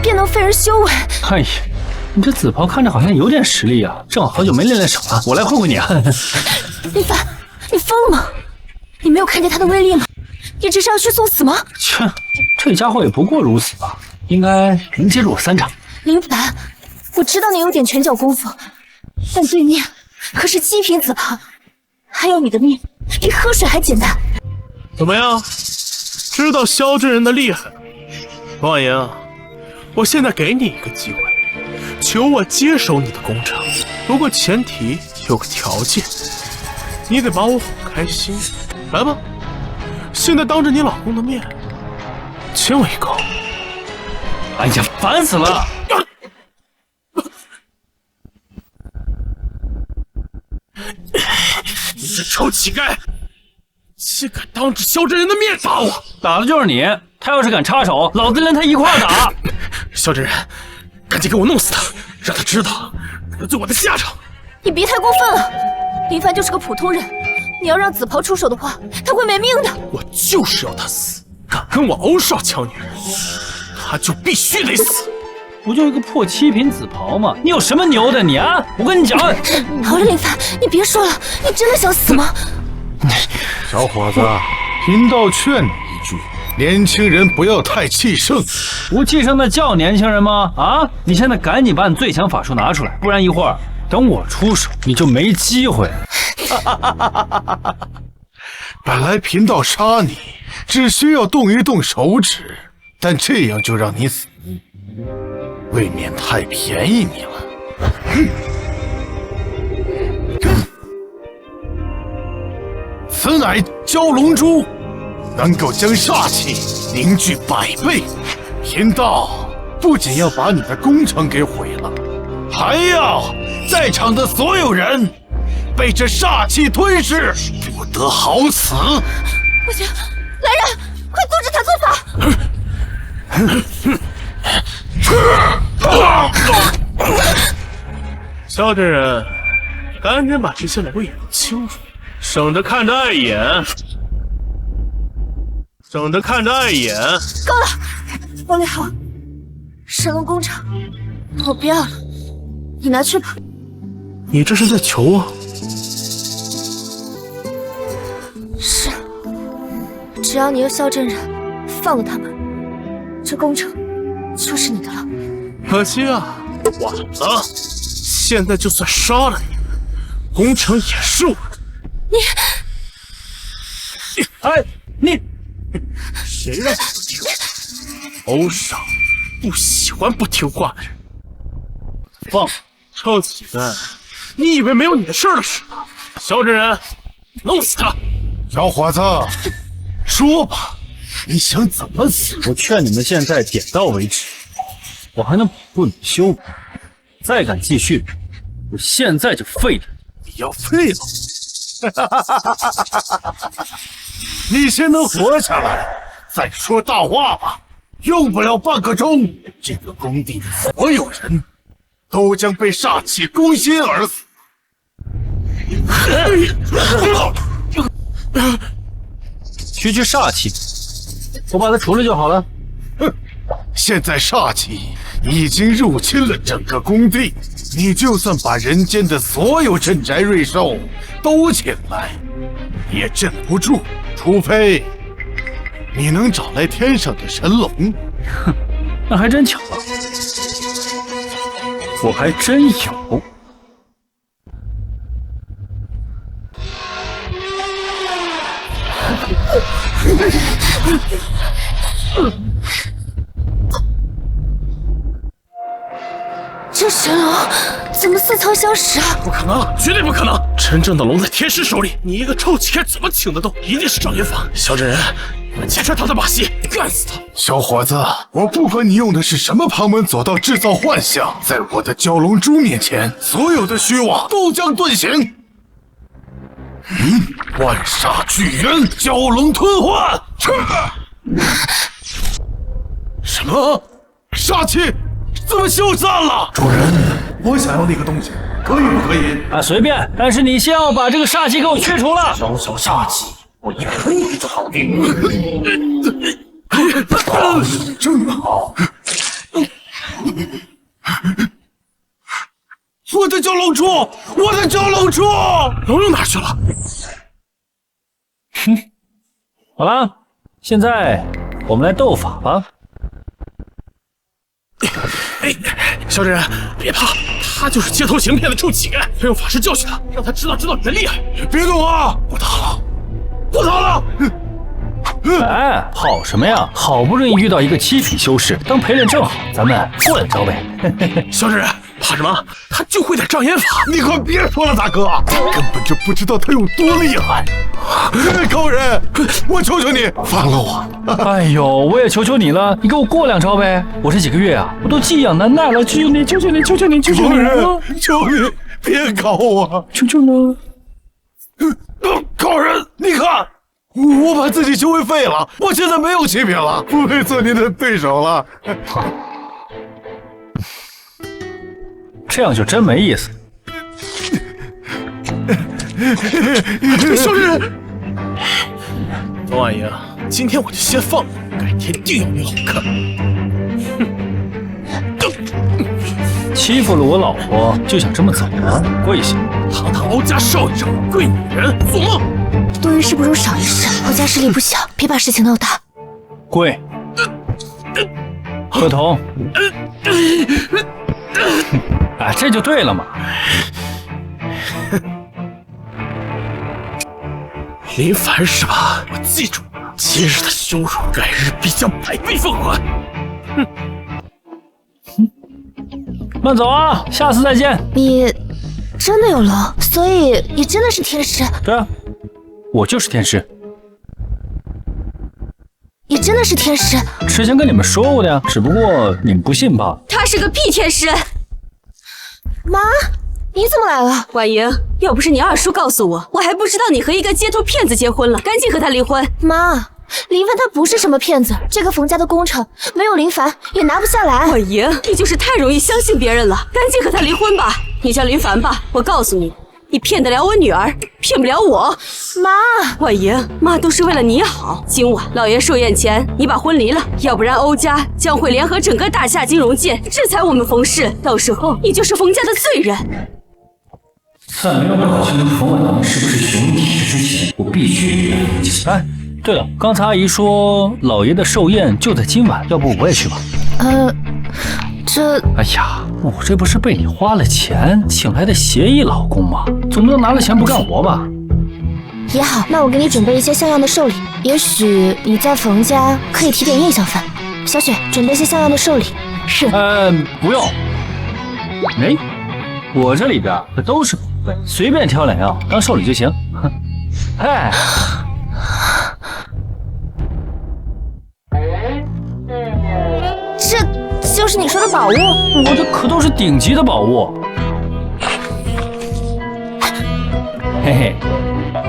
Speaker 3: 便能废人修为？
Speaker 2: 哎呀，你这紫袍看着好像有点实力啊，正好久没练练手了，我来会会你啊。
Speaker 3: 林凡，你疯了吗？你没有看见他的威力吗？你这是要去送死吗？
Speaker 2: 切，这家伙也不过如此吧，应该能接住我3掌。
Speaker 3: 林凡，我知道你有点拳脚功夫，但对面可是7品紫袍，还有你的命比喝水还简单。
Speaker 5: 怎么样？知道萧真人的厉害？王婉莹，我现在给你一个机会，求我接手你的工程，不过前提有个条件，你得把我哄开心。来吧，现在当着你老公的面，亲我一口。
Speaker 2: 哎呀，烦死了！
Speaker 5: 你这臭乞丐，竟敢当着萧真人的面打我！
Speaker 2: 打的就是你，他要是敢插手，老子连他一块打。
Speaker 5: 萧真人，赶紧给我弄死他，让他知道得罪我的下场。
Speaker 3: 你别太过分了，林凡就是个普通人，你要让紫袍出手的话，他会没命的。
Speaker 5: 我就是要他死，敢跟我欧少抢女人，他就必须得死。
Speaker 2: 不就一个破7品紫袍吗？你有什么牛的你啊？我跟你讲。
Speaker 3: 好了，林凡，你别说了，你真的想死吗？
Speaker 4: 小伙子，贫道劝你一句，年轻人不要太气盛。
Speaker 2: 不气盛那叫年轻人吗？啊！你现在赶紧把你最强法术拿出来，不然一会儿等我出手，你就没机会了。
Speaker 4: 本来贫道杀你只需要动一动手指，但这样就让你死，未免太便宜你了。此乃蛟龙珠，能够将煞气凝聚100倍。贫道不仅要把你的工程给毁了，还要在场的所有人被这煞气吞噬，不得好死！
Speaker 3: 不行，来人，快阻止他做法！
Speaker 5: 萧真人，赶紧把这些来路演清楚，省得看着碍眼。
Speaker 3: 够了，王力宏，神龙工厂我不要了，你拿去吧。
Speaker 5: 你这是在求我？
Speaker 3: 是，只要你有萧真人放了他们，这工程就是你的了。
Speaker 5: 可惜啊，晚了。现在就算杀了你们，工程也是我的。你谁让你不听？欧少不喜欢不听话的人。放臭乞丐，你以为没有你的事了是吧？萧真人，弄死他！
Speaker 4: 小伙子，说吧，你想怎么死？
Speaker 2: 我劝你们现在点到为止，我还能保住你的修为。再敢继续，我现在就废了你！
Speaker 4: 你要废了？你先能活下来，再说大话吧。用不了半个钟，这个工地的所有人都将被煞气攻心而死。
Speaker 2: 区区煞气，我把它除了就好了。
Speaker 4: 哼，现在煞气已经入侵了整个工地，你就算把人间的所有镇宅瑞兽都请来，也镇不住，除非你能找来天上的神龙。
Speaker 2: 哼，那还真巧了，我还真有。
Speaker 3: 这神龙怎么似曾相识啊？
Speaker 5: 不可能，绝对不可能！真正的龙在天师手里，你一个臭乞丐怎么请得动？一定是障眼法。萧真人，你们揭穿他的把戏，干死他！
Speaker 4: 小伙子，我不管你用的是什么旁门左道制造幻象，在我的蛟龙珠面前，所有的虚妄都将遁形。万煞巨猿，蛟龙吞幻！什么？煞气怎么消散了？主人，我想要那个东西，可以不可以？
Speaker 2: 啊，随便，但是你先要把这个煞气给我去除了。
Speaker 6: 小小煞气，我一可以就搞定。
Speaker 4: 正好。我的蛟龙珠，我的蛟龙珠，
Speaker 5: 龙龙哪去了？
Speaker 2: 哼，好了，现在我们来斗法吧。
Speaker 5: 哎，萧真人，别怕，他就是街头行骗的臭乞丐，要用法师教训他，让他知道你的厉害。
Speaker 4: 别动啊！不打了，不打了！
Speaker 2: 哎，跑什么呀？好不容易遇到一个七品修士，当陪练正好，咱们过两招呗。
Speaker 5: 萧真人，怕什么？他就会点障眼法。
Speaker 4: 你快别说了，大哥，根本就不知道他有多厉害。高人，我求求你放了我！
Speaker 2: 哎呦，我也求求你了，你给我过两招呗！我这几个月啊，我都寄养难耐了，求求你，求求你，求求你，求求你！
Speaker 4: 求你别搞我！
Speaker 2: 求求你！
Speaker 4: 高人，你看。我把自己修为废了，我现在没有七品了，不配做您的对手了。
Speaker 2: 这样就真没意思。
Speaker 5: 萧真人，龙阿姨，今天我就先放你，改天定要你好看。
Speaker 2: 欺负了我老婆就想这么走啊？跪下！
Speaker 5: 堂堂欧家少爷让我跪女人，做梦！
Speaker 3: 多一事不如少一事，欧家势力不小，别把事情闹大。
Speaker 2: 跪！贺童，啊，这就对了嘛。
Speaker 5: 林凡是吧？我记住了，今日的羞辱，改日必将100倍奉还。
Speaker 2: 慢走啊，下次再见。
Speaker 3: 你真的有龙，所以你真的是天师？
Speaker 2: 对啊。我就是天师。
Speaker 3: 你真的是天师？
Speaker 2: 之前跟你们说过的呀，只不过你们不信罢了。
Speaker 8: 他是个屁天师！
Speaker 3: 妈，你怎么来了？
Speaker 8: 婉莹，要不是你二叔告诉我，我还不知道你和一个街头骗子结婚了，赶紧和他离婚。
Speaker 3: 妈，林凡他不是什么骗子，这个冯家的工程没有林凡也拿不下来。
Speaker 8: 婉莹，你就是太容易相信别人了，赶紧和他离婚吧。你叫林凡吧，我告诉你，你骗得了我女儿，骗不了我。
Speaker 3: 妈，
Speaker 8: 婉莹，妈都是为了你好。今晚老爷寿宴前，你把婚离了，要不然欧家将会联合整个大夏金融界制裁我们冯氏，到时候你就是冯家的罪人。
Speaker 2: 在没有搞清楚冯婉莹是不是雄女体质之前，我必须离开冯家。哎，对了，刚才阿姨说老爷的寿宴就在今晚，要不我也去吧？哎呀，我这不是被你花了钱请来的协议老公吗？总不能拿了钱不干活吧？
Speaker 3: 也好，那我给你准备一些像样的寿礼，也许你在冯家可以提点印象分。小雪，准备些像样的寿礼。
Speaker 8: 是。
Speaker 2: 不用。哎，我这里边可都是宝贝，随便挑2样当寿礼就行。哼，哎。
Speaker 3: 这就是你说的宝物？
Speaker 2: 我这可都是顶级的宝物。嘿嘿，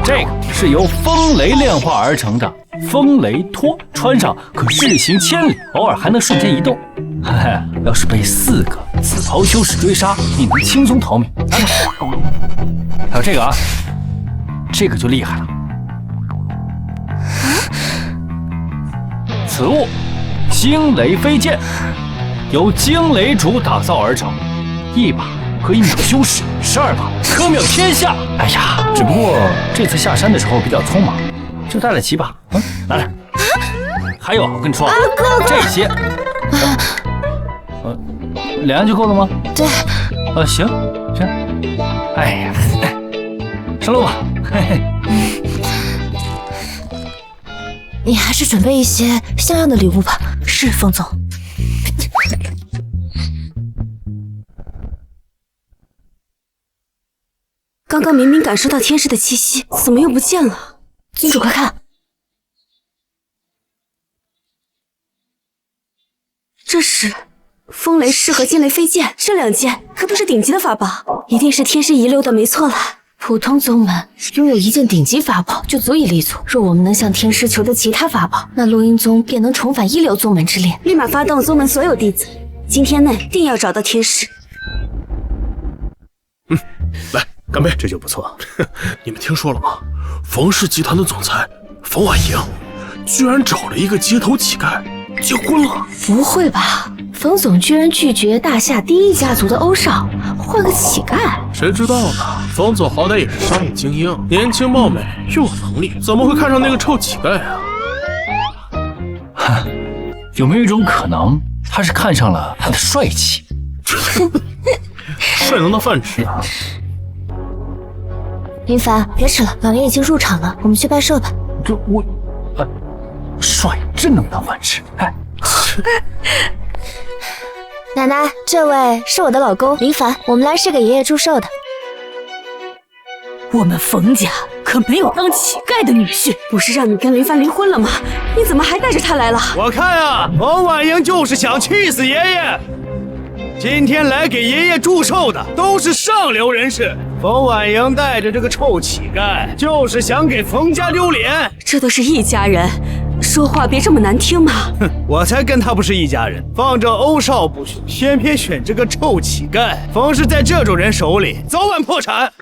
Speaker 2: 这个是由风雷炼化而成的风雷托，穿上可日行千里，偶尔还能瞬间移动。嘿嘿，要是被4个紫袍修士追杀，你能轻松逃命。还有这个啊，这个就厉害了。此物惊雷飞剑，由惊雷主打造而成，1把可以秒修士，12把可秒天下。哎呀，只不过这次下山的时候比较匆忙，就带了几把。拿来。还有，我跟你说，这些，2样就够了吗？
Speaker 3: 对。
Speaker 2: 行。哎呀，上路吧。嘿嘿。
Speaker 3: 你还是准备一些像样的礼物吧。
Speaker 8: 是，冯总。刚刚明明感受到天师的气息，怎么又不见了？
Speaker 3: 金主，快看，
Speaker 8: 这是风雷式和惊雷飞剑，这2件可都是顶级的法宝，一定是天师遗留的，没错了。
Speaker 3: 普通宗门拥有1件顶级法宝就足以立足，若我们能向天师求得其他法宝，那录音宗便能重返一流宗门之列。
Speaker 8: 立马发动宗门所有弟子，今天内定要找到天师。
Speaker 5: 来，干杯！
Speaker 1: 这就不错。
Speaker 5: 你们听说了吗？冯氏集团的总裁冯婉莹，居然找了一个街头乞丐结婚了。
Speaker 3: 不会吧？冯总居然拒绝大夏第1家族的欧少，换个乞丐？
Speaker 5: 谁知道呢？冯总好歹也是商业精英，年轻貌美又有能力，怎么会看上那个臭乞丐啊？
Speaker 2: 哼，有没有一种可能，他是看上了他的帅气？
Speaker 5: 帅能当饭吃啊！
Speaker 3: 林凡，别吃了，老爷已经入场了，我们去拜寿吧。
Speaker 2: 这我，帅真能当饭吃。哎，
Speaker 3: 奶奶，这位是我的老公林凡，我们来是给爷爷祝寿的。
Speaker 8: 我们冯家可没有当乞丐的女婿，不是让你跟林凡离婚了吗？你怎么还带着他来了？
Speaker 1: 我看啊，冯婉莹就是想气死爷爷。今天来给爷爷祝寿的都是上流人士，冯婉莹带着这个臭乞丐，就是想给冯家丢脸。
Speaker 8: 这都是一家人，说话别这么难听嘛。
Speaker 1: 哼，我才跟他不是一家人，放着欧少不选，偏偏选这个臭乞丐。冯氏在这种人手里早晚破产。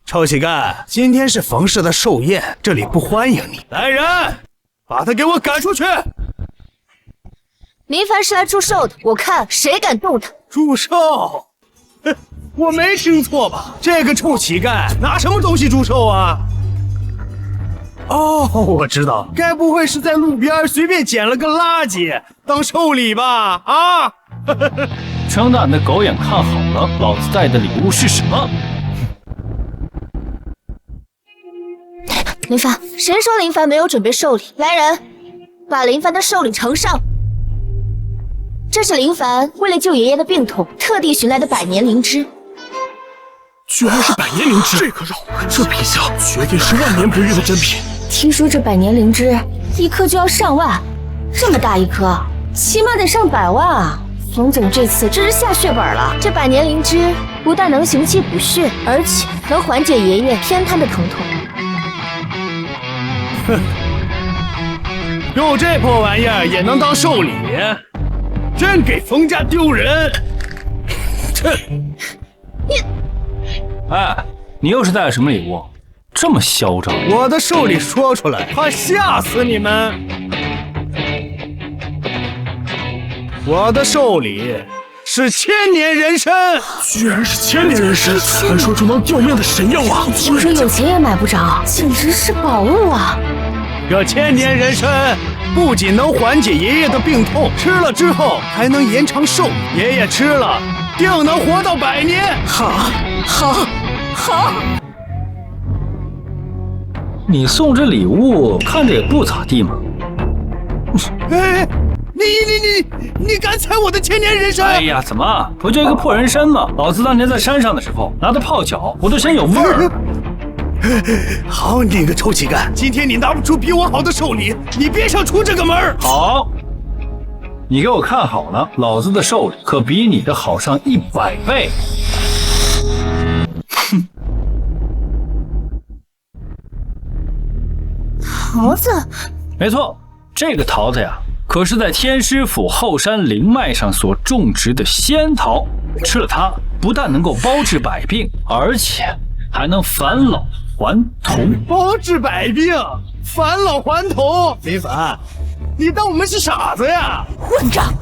Speaker 1: 臭乞丐，今天是冯氏的寿宴，这里不欢迎你。来人，把他给我赶出去！
Speaker 3: 林凡是来祝寿的，我看谁敢动他。
Speaker 1: 祝寿？我没听错吧？这个臭乞丐拿什么东西祝寿啊？哦，我知道，该不会是在路边随便捡了个垃圾当寿礼吧？啊！
Speaker 2: 睁大你的狗眼看好了，老子带的礼物是什么？
Speaker 3: 林凡，谁说林凡没有准备寿礼？来人，把林凡的寿礼呈上。这是林凡为了救爷爷的病痛，特地寻来的百年灵芝。
Speaker 5: 居然是百年灵芝！这个绕纹，这品相绝对是万年不遇的珍品。
Speaker 3: 听说这百年灵芝一颗就要上万，这么大一颗，起码得上百万啊！冯总这次真是下血本了。这百年灵芝不但能行气补血，而且能缓解爷爷偏瘫的疼痛。
Speaker 1: 哼，用这破玩意儿也能当寿礼，真给冯家丢人！哼！
Speaker 2: 哎，你又是带了什么礼物？这么嚣张！
Speaker 1: 我的寿礼说出来，怕吓死你们。我的寿礼是千年人参，
Speaker 5: 居然是千年人参，传说中能吊命的神药啊！
Speaker 3: 听说有钱也买不着，简直是宝物啊！
Speaker 1: 这千年人参不仅能缓解爷爷的病痛，吃了之后还能延长寿命。爷爷吃了，定能活到100年。
Speaker 3: 好，
Speaker 2: 你送这礼物看着也不咋地嘛。
Speaker 1: 哎，你敢踩我的千年人参？
Speaker 2: 哎呀，怎么不就一个破人参吗？老子当年在山上的时候拿它泡脚，我的身有味儿。
Speaker 1: 好你个臭乞丐，今天你拿不出比我好的寿礼，你别想出这个门。
Speaker 2: 好，你给我看好了，老子的寿礼可比你的好上100倍。哼。
Speaker 3: 桃子，
Speaker 2: 没错，这个桃子呀，可是在天师府后山灵脉上所种植的仙桃，吃了它不但能够包治百病，而且还能返老还童。
Speaker 1: 包治百病，返老还童。林凡，你当我们是傻子呀？
Speaker 8: 混账！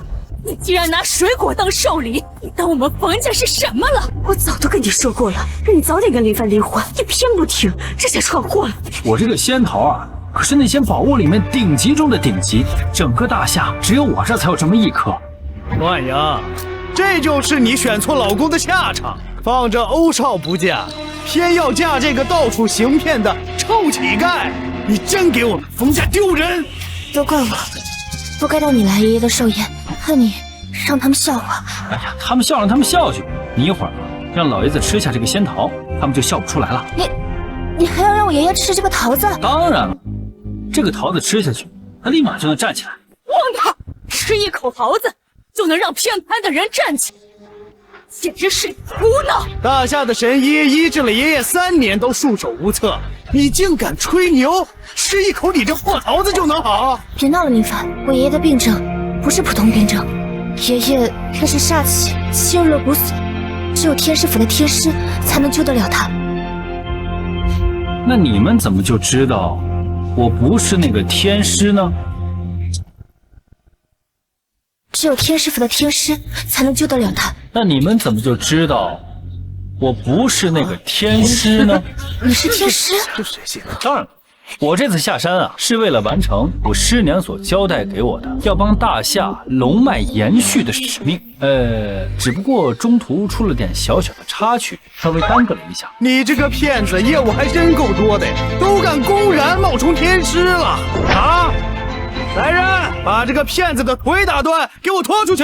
Speaker 8: 你竟然拿水果当寿礼，你当我们冯家是什么了？我早都跟你说过了，让你早点跟林凡离婚，你偏不听，这才闯祸了。
Speaker 2: 我这个仙桃啊，可是那些宝物里面顶级中的顶级，整个大夏只有我这才有这么1颗。
Speaker 1: 万阳，这就是你选错老公的下场。放着欧少不嫁，偏要嫁这个到处行骗的臭乞丐，你真给我们冯家丢人！
Speaker 3: 都怪我，不该带你来爷爷的寿宴，害你让他们笑话。
Speaker 2: 哎呀，他们笑让他们笑去，你一会儿让老爷子吃下这个仙桃，他们就笑不出来了。
Speaker 3: 你还要让我爷爷吃这个桃子？
Speaker 2: 当然了，这个桃子吃下去，他立马就能站起来。
Speaker 8: 荒唐！吃一口桃子就能让偏瘫的人站起来，简直是胡闹！
Speaker 1: 大夏的神医医治了爷爷3年都束手无策，你竟敢吹牛，吃一口你这破桃子就能好？
Speaker 3: 别闹了，林凡，我爷爷的病症不是普通病症，爷爷那是煞气，心若骨髓，只有天师府的天师才能救得了他。
Speaker 2: 那你们怎么就知道我不是那个天师呢？
Speaker 3: 只有天师府的天师才能救得了他。
Speaker 2: 那你们怎么就知道我不是那个天师呢？
Speaker 3: 你是天师？
Speaker 1: 这谁信啊？
Speaker 2: 当然了，我这次下山啊，是为了完成我师娘所交代给我的要帮大夏龙脉延续的使命。只不过中途出了点小小的插曲，稍微耽搁了一下。
Speaker 1: 你这个骗子，业务还真够多的，都敢公然冒充天师了啊！来人，把这个骗子的腿打断，给我拖出去！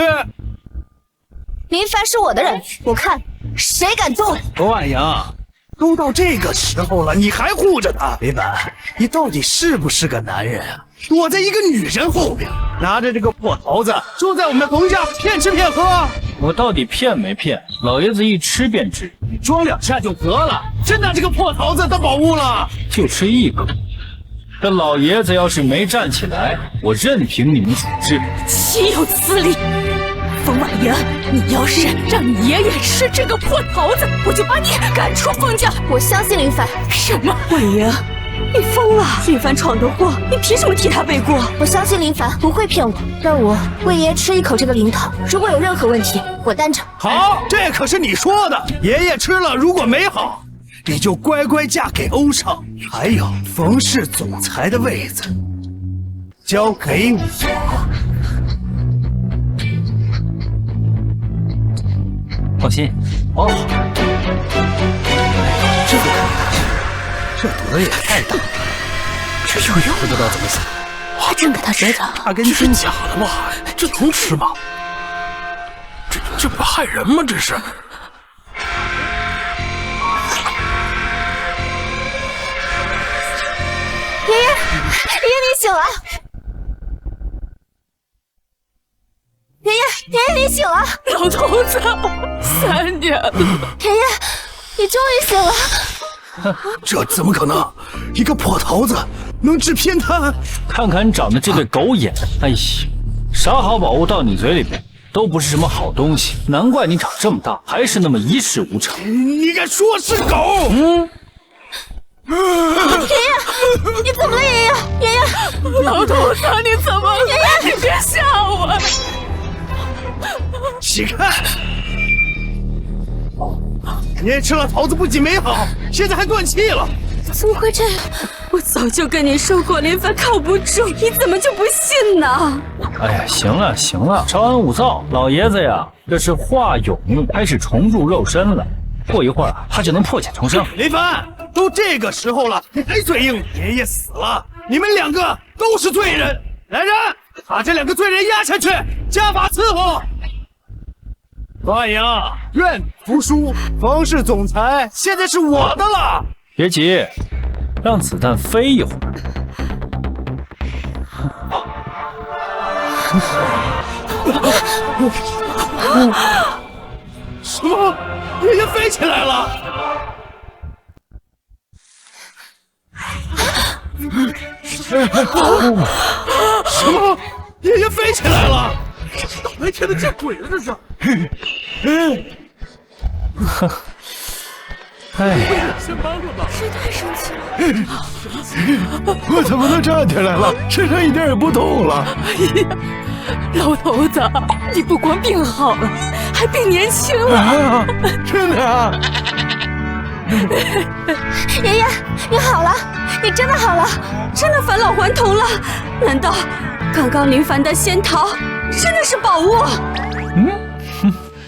Speaker 3: 林凡是我的人，我看谁敢动。
Speaker 1: 罗万阳，都到这个时候了，你还护着他？林凡，你到底是不是个男人啊？躲在一个女人后边，拿着这个破桃子住在我们冯家，骗吃骗喝。
Speaker 2: 我到底骗没骗？老爷子一吃便知，
Speaker 1: 你装2下就得了，真拿这个破桃子当宝物了？
Speaker 2: 就吃1口。这老爷子要是没站起来，我任凭你们处置。
Speaker 8: 岂有此理！冯婉莹，你要是让你爷爷吃这个破桃子，我就把你赶出冯家。
Speaker 3: 我相信林凡。
Speaker 8: 什么？婉莹，你疯了！林凡闯的祸，你凭什么替他背锅？
Speaker 3: 我相信林凡不会骗我，让我为爷爷吃一口这个灵桃。如果有任何问题，我担着。
Speaker 1: 好，这可是你说的。爷爷吃了，如果没好，你就乖乖嫁给欧少。还有冯氏总裁的位子，交给我。
Speaker 2: 放心，哦，
Speaker 1: 这个这德也太大了，这又不知道怎么想。
Speaker 8: 还真给他吃的？
Speaker 1: 大根
Speaker 5: 真假的吧？这能吃吗？这不害人吗？这是。
Speaker 3: 爷你醒了！爷爷你醒了！
Speaker 9: 老头子，3年了。
Speaker 3: 爷爷，你终于醒了！
Speaker 1: 这怎么可能？一个破桃子能治偏瘫？
Speaker 2: 看看你长的这对狗眼，哎呀，啥好宝物到你嘴里边都不是什么好东西，难怪你长这么大还是那么一事无成。
Speaker 1: 你敢说是狗？
Speaker 3: 爷爷，你怎么了？爷爷，
Speaker 9: 老头子，你怎么了？爷爷，你别吓我！
Speaker 1: 起开！你吃了桃子不仅没好，现在还断气了。
Speaker 9: 怎么会这样？我早就跟你说过连番靠不住，你怎么就不信呢？
Speaker 2: 哎呀，行了行了，稍安勿躁，老爷子呀，这是化蛹开始重入肉身了，过一会儿他就能破茧重生。
Speaker 1: 林凡，都这个时候了，你还嘴硬？爷爷死了，你们2个都是罪人。来人，把这2个罪人押下去，家法伺候。范阳，愿服输，冯氏总裁现在是我的了。
Speaker 2: 别急，让子弹飞一会儿。
Speaker 1: 什么？爷爷飞起来了！什么？爷爷飞起来了！这是倒霉天的见鬼了，这是！
Speaker 2: 哎呀，
Speaker 5: 先搬了吧。
Speaker 9: 谁太生气了？
Speaker 4: 我怎么能站起来了？身上一点也不痛了。
Speaker 9: 哎呀，老头子，你不光病好了，还变年轻了。
Speaker 4: 啊，真的啊！
Speaker 3: 爷爷，你好了，你真的好了，
Speaker 9: 真的返老还童了？难道刚刚林凡的仙桃真的是宝物？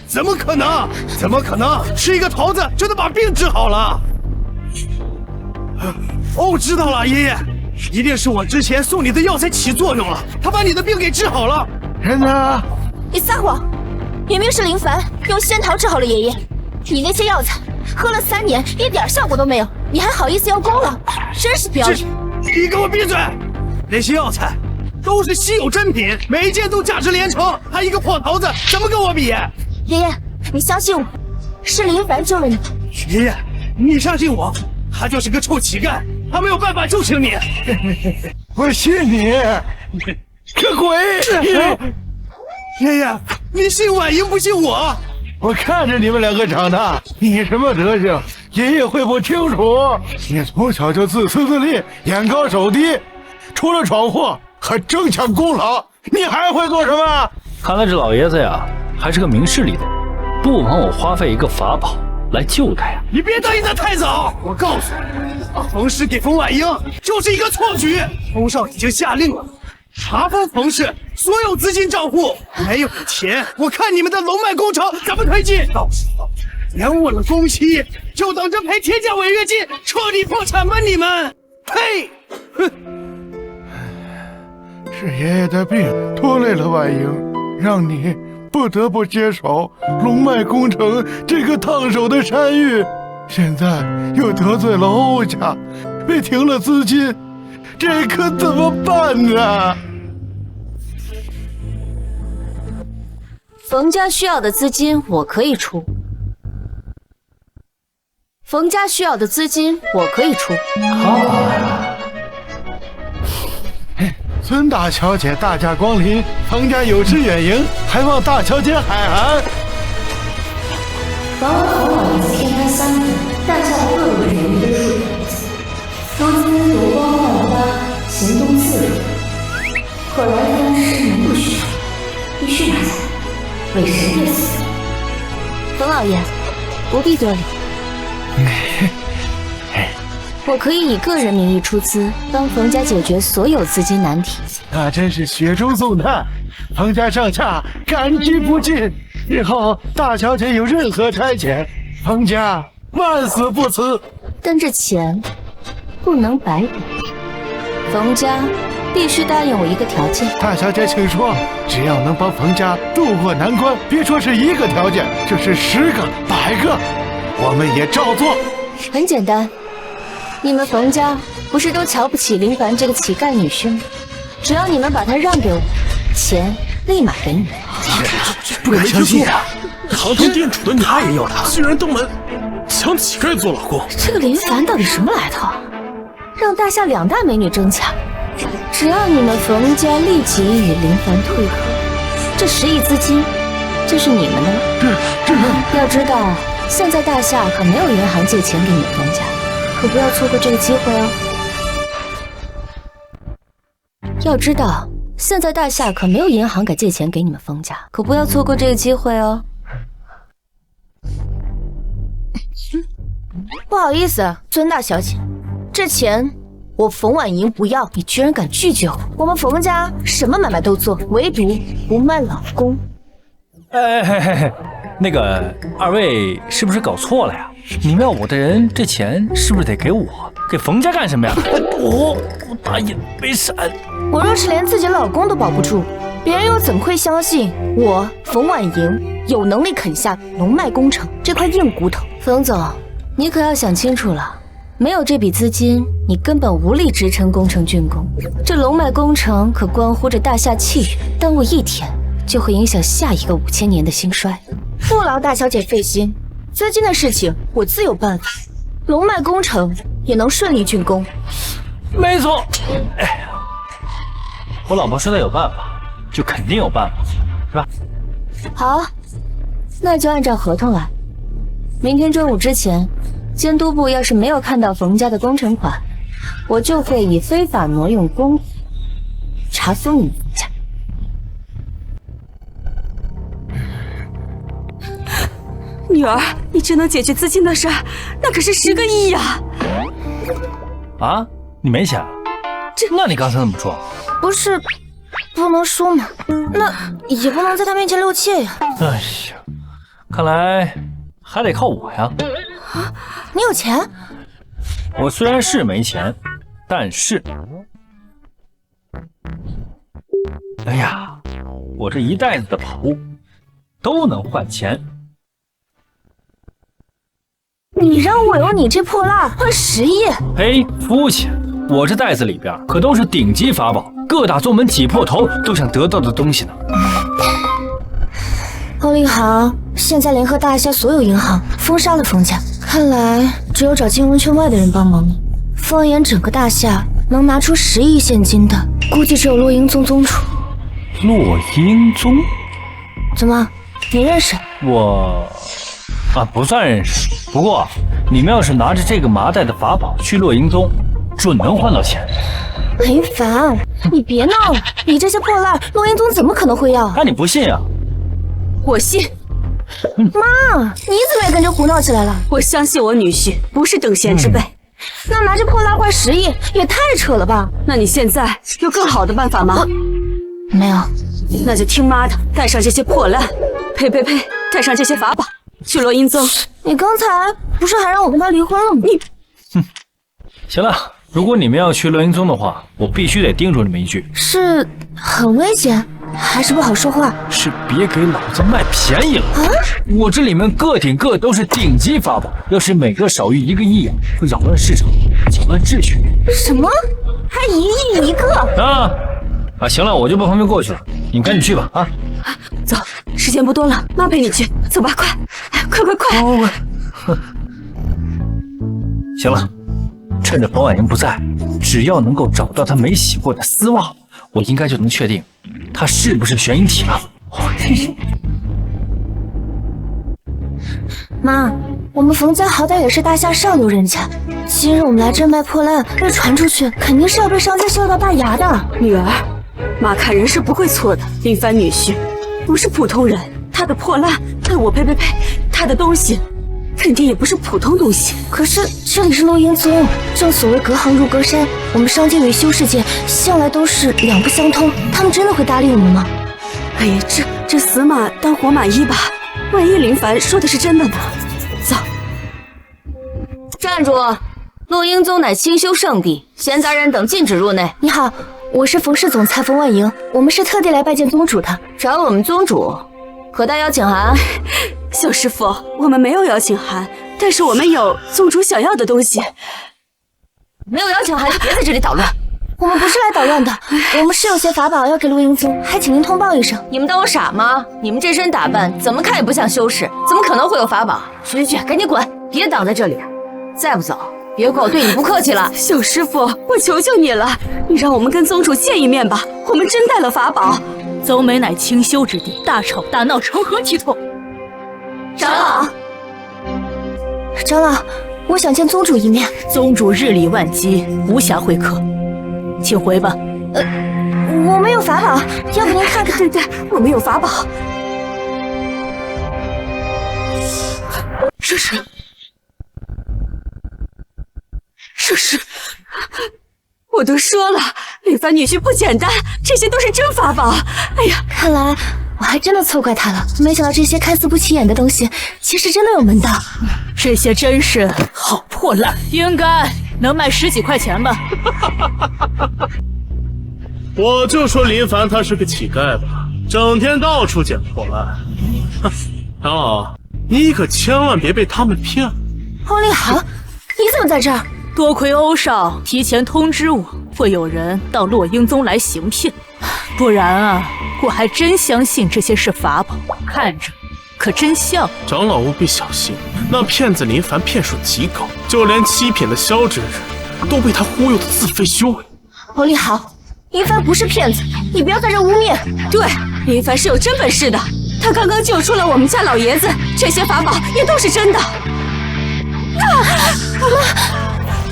Speaker 1: 怎么可能？怎么可能？吃一个桃子就能把病治好了？哦，知道了，爷爷，一定是我之前送你的药材起作用了，他把你的病给治好了。
Speaker 4: 真的？
Speaker 3: 你撒谎！明明是林凡用仙桃治好了爷爷，你那些药材喝了3年，一点效果都没有，你还好意思要功劳？真是不要脸！
Speaker 1: 你给我闭嘴！那些药材都是稀有珍品，每一件都价值连城，还一个破桃子，怎么跟我比？
Speaker 3: 爷爷，你相信我，是林凡救了你。
Speaker 1: 爷爷，你相信我，他就是个臭乞丐，他没有办法救醒你。
Speaker 4: 我信你，个鬼！
Speaker 1: 爷爷，你信婉莹不信我？
Speaker 4: 我看着你们2个长大，你什么德行，爷爷会不清楚？你从小就自私自利，眼高手低，除了闯祸还争抢功劳，你还会做什么？
Speaker 2: 看来这老爷子呀，还是个明事理的人，不妨我花费一个法宝来救他呀。
Speaker 1: 你别答应的太早，我告诉你，把冯氏给冯婉英就是一个错局。冯少已经下令了，查封冯氏所有资金账户，没有钱，我看你们的龙脉工程怎么推进？到时候延误了工期，就等着赔天价违约金，彻底破产吧你们！呸！哼！
Speaker 4: 是爷爷的病拖累了婉莹，让你不得不接手龙脉工程这个烫手的山芋，现在又得罪了欧家，被停了资金，这可怎么办呢？
Speaker 8: 冯家需要的资金我可以出，冯家需要的资金我可以出。
Speaker 4: 孙大小姐大驾光临，冯家有失远迎，还望大小姐海涵。
Speaker 8: 王侯老爷子天开3年，诞下了各路人物的数种子，如今夺光焕发，行动自如。可来番10年不许，必须拿下来，为神殿死。冯老爷，不必多礼。我可以以个人名义出资，帮冯家解决所有资金难题。
Speaker 4: 那真是雪中送炭，冯家上下感激不尽。日后大小姐有任何差遣，冯家万死不辞。
Speaker 8: 但这钱不能白给，冯家必须答应我一个条件。
Speaker 4: 大小姐请说，只要能帮冯家渡过难关，别说是1个条件，就是10个、100个，我们也照做。
Speaker 8: 很简单，
Speaker 3: 你们冯家不是都瞧不起林凡这个乞丐女婿吗？只要你们把他让给我，钱立马给你们。
Speaker 1: 不敢相信啊！
Speaker 5: 堂堂店主的女
Speaker 1: 他也要他，
Speaker 5: 居然登门抢乞丐做老公。
Speaker 3: 这个林凡到底什么来头？让大夏2大美女争抢，只要你们冯家立即与林凡退合，这10亿资金就是你们的了。要知道，现在大夏可没有银行借钱给你们冯家，可不要错过这个机会哦。要知道，现在大夏可没有银行敢借钱给你们冯家，可不要错过这个机会哦。不好意思，尊大小姐，这钱我冯婉莹不要，你居然敢拒绝我！我们冯家什么买卖都做，唯独不卖老公。
Speaker 2: 那个二位是不是搞错了呀？你们要我的人，这钱是不是得给我？给冯家干什么呀？我大爷没闪。
Speaker 3: 我若是连自己老公都保不住，别人又怎会相信我冯婉莹有能力啃下龙脉工程这块硬骨头？冯总，你可要想清楚了，没有这笔资金，你根本无力支撑工程竣工。这龙脉工程可关乎着大夏气运，耽误1天就会影响下一个5000年的兴衰。不劳大小姐费心，资金的事情我自有办法，龙脉工程也能顺利竣工。
Speaker 2: 没错。哎呀，我老婆说她有办法，就肯定有办法，是吧？
Speaker 3: 好，那就按照合同来。明天中午之前，监督部要是没有看到冯家的工程款，我就会以非法挪用公款查封你们冯家。
Speaker 9: 女儿，你真能解决资金的事儿，那可是10个亿呀！
Speaker 2: 啊，你没钱？那你刚才怎么说？
Speaker 3: 不是不能说嘛，那也不能在他面前露怯呀。
Speaker 2: 哎呀，看来还得靠我呀。
Speaker 3: 你有钱？
Speaker 2: 我虽然是没钱，但是，哎呀，我这一袋子的宝物都能换钱。
Speaker 3: 你让我用你这破烂换10亿？
Speaker 2: 嘿，肤浅！我这袋子里边可都是顶级法宝，各大宗门挤破头都想得到的东西呢。
Speaker 3: 欧立行现在联合大夏所有银行封杀了冯家，看来只有找金融圈外的人帮忙了。放眼整个大夏，能拿出10亿现金的，估计只有落英宗宗主。
Speaker 2: 落英宗？
Speaker 3: 怎么，你认识？
Speaker 2: 我不算认识。不过你们要是拿着这个麻袋的法宝去落英宗，准能换到钱。
Speaker 3: 林凡，你别闹了，你这些破烂，落英宗怎么可能会要？
Speaker 2: 那你不信啊？
Speaker 9: 我信。
Speaker 3: 妈，你怎么也跟着胡闹起来了？
Speaker 9: 我相信我女婿不是等闲之辈。
Speaker 3: 那拿着破烂换10亿，也太扯了吧？
Speaker 9: 那你现在有更好的办法吗？
Speaker 3: 没有。
Speaker 9: 那就听妈的，带上这些破烂，呸，带上这些法宝去落英宗。
Speaker 3: 你刚才不是还让我跟他离婚了吗？
Speaker 2: 行了，如果你们要去落英宗的话，我必须得叮嘱你们一句：
Speaker 3: 是很危险，还是不好说话？
Speaker 2: 是别给老子卖便宜了啊！我这里面个顶个都是顶级法宝，要是每个少于1个亿啊，会扰乱市场，搅乱秩序。
Speaker 3: 什么？还1亿1个？
Speaker 2: 行了，我就不方便过去了，你赶紧去吧啊！
Speaker 9: 走，时间不多了，妈陪你去，走吧，快！
Speaker 2: 行了，趁着冯婉莹不在，只要能够找到她没洗过的丝袜，我应该就能确定她是不是玄阴体了。
Speaker 3: 妈，我们冯家好歹也是大夏上流人家，今日我们来这卖破烂，被传出去，肯定是要被商家笑到大牙的。
Speaker 9: 女儿，妈看人是不会错的。林凡女婿不是普通人，他的破烂，呸，他的东西肯定也不是普通东西。
Speaker 3: 可是这里是落英宗，正所谓隔行如隔山，我们商界与修世界向来都是两不相通，他们真的会搭理我们吗？
Speaker 9: 哎呀，这死马当活马医吧，万一林凡说的是真的呢？走，
Speaker 3: 站住！落英宗乃清修圣地，闲杂人等禁止入内。你好，我是冯氏总裁冯婉莹，我们是特地来拜见宗主的。找我们宗主，可带邀请函？
Speaker 9: 小师傅，我们没有邀请函，但是我们有宗主想要的东西。
Speaker 3: 没有要求还是别在这里捣乱。我们不是来捣乱的，我们是有些法宝要给陆英宗，还请您通报一声。
Speaker 10: 你们当我傻吗？你们这身打扮怎么看也不像修士，怎么可能会有法宝？去，赶紧滚，别挡在这里！再不走，别怪我对你不客气了。
Speaker 9: 小师傅，我求求你了，你让我们跟宗主见一面吧，我们真带了法宝。
Speaker 8: 邹美乃清修之地，大吵大闹成何体统？
Speaker 3: 长老，我想见宗主一面。
Speaker 8: 宗主日理万机，无暇会客，请回吧。
Speaker 3: 我们有法宝，要不您看看？
Speaker 9: 对，我们有法宝。这是，我都说了，林凡女婿不简单，这些都是真法宝。哎呀，
Speaker 3: 看来我还真的错怪他了，没想到这些看似不起眼的东西，其实真的有门道。
Speaker 8: 这些真是好破烂，应该能卖10几块钱吧。
Speaker 5: 我就说林凡他是个乞丐吧，整天到处捡破烂。哼，长老，你可千万别被他们骗了。
Speaker 3: 欧立豪，你怎么在这儿？
Speaker 8: 多亏欧少提前通知我，会有人到洛英宗来行骗，不然啊，我还真相信这些是法宝，看着可真像。
Speaker 5: 长老务必小心，那骗子林凡骗术极高，就连7品的萧之人都被他忽悠得自废修为。
Speaker 3: 欧立豪，林凡不是骗子，你不要在这污蔑。
Speaker 9: 对，林凡是有真本事的，他刚刚救出了我们家老爷子，这些法宝也都是真的。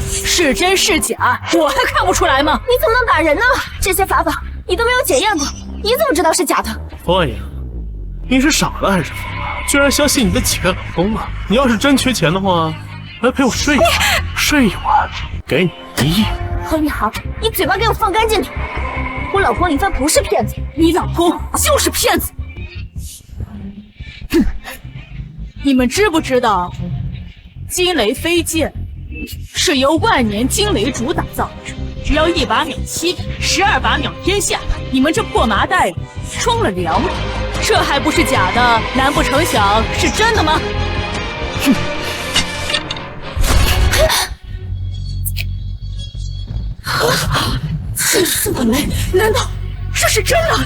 Speaker 8: 是真是假，我还看不出来吗？
Speaker 3: 你怎么能打人呢？这些法宝你都没有检验过，你怎么知道是假的？
Speaker 5: 凤影，你是傻了还是疯了？居然相信你的乞丐老公了？你要是真缺钱的话，来陪我睡一晚，睡一晚给你1亿。
Speaker 3: 欧立豪，你嘴巴给我放干净点！我老公林凡不是骗子，
Speaker 8: 你老公就是骗子。哼，你们知不知道，金雷飞剑是由万年金雷主打造的，只要1把秒7品，12把秒天下。你们这破麻袋里装了2把，这还不是假的？难不成想是真的吗？哼！这4个雷，难道这是真的？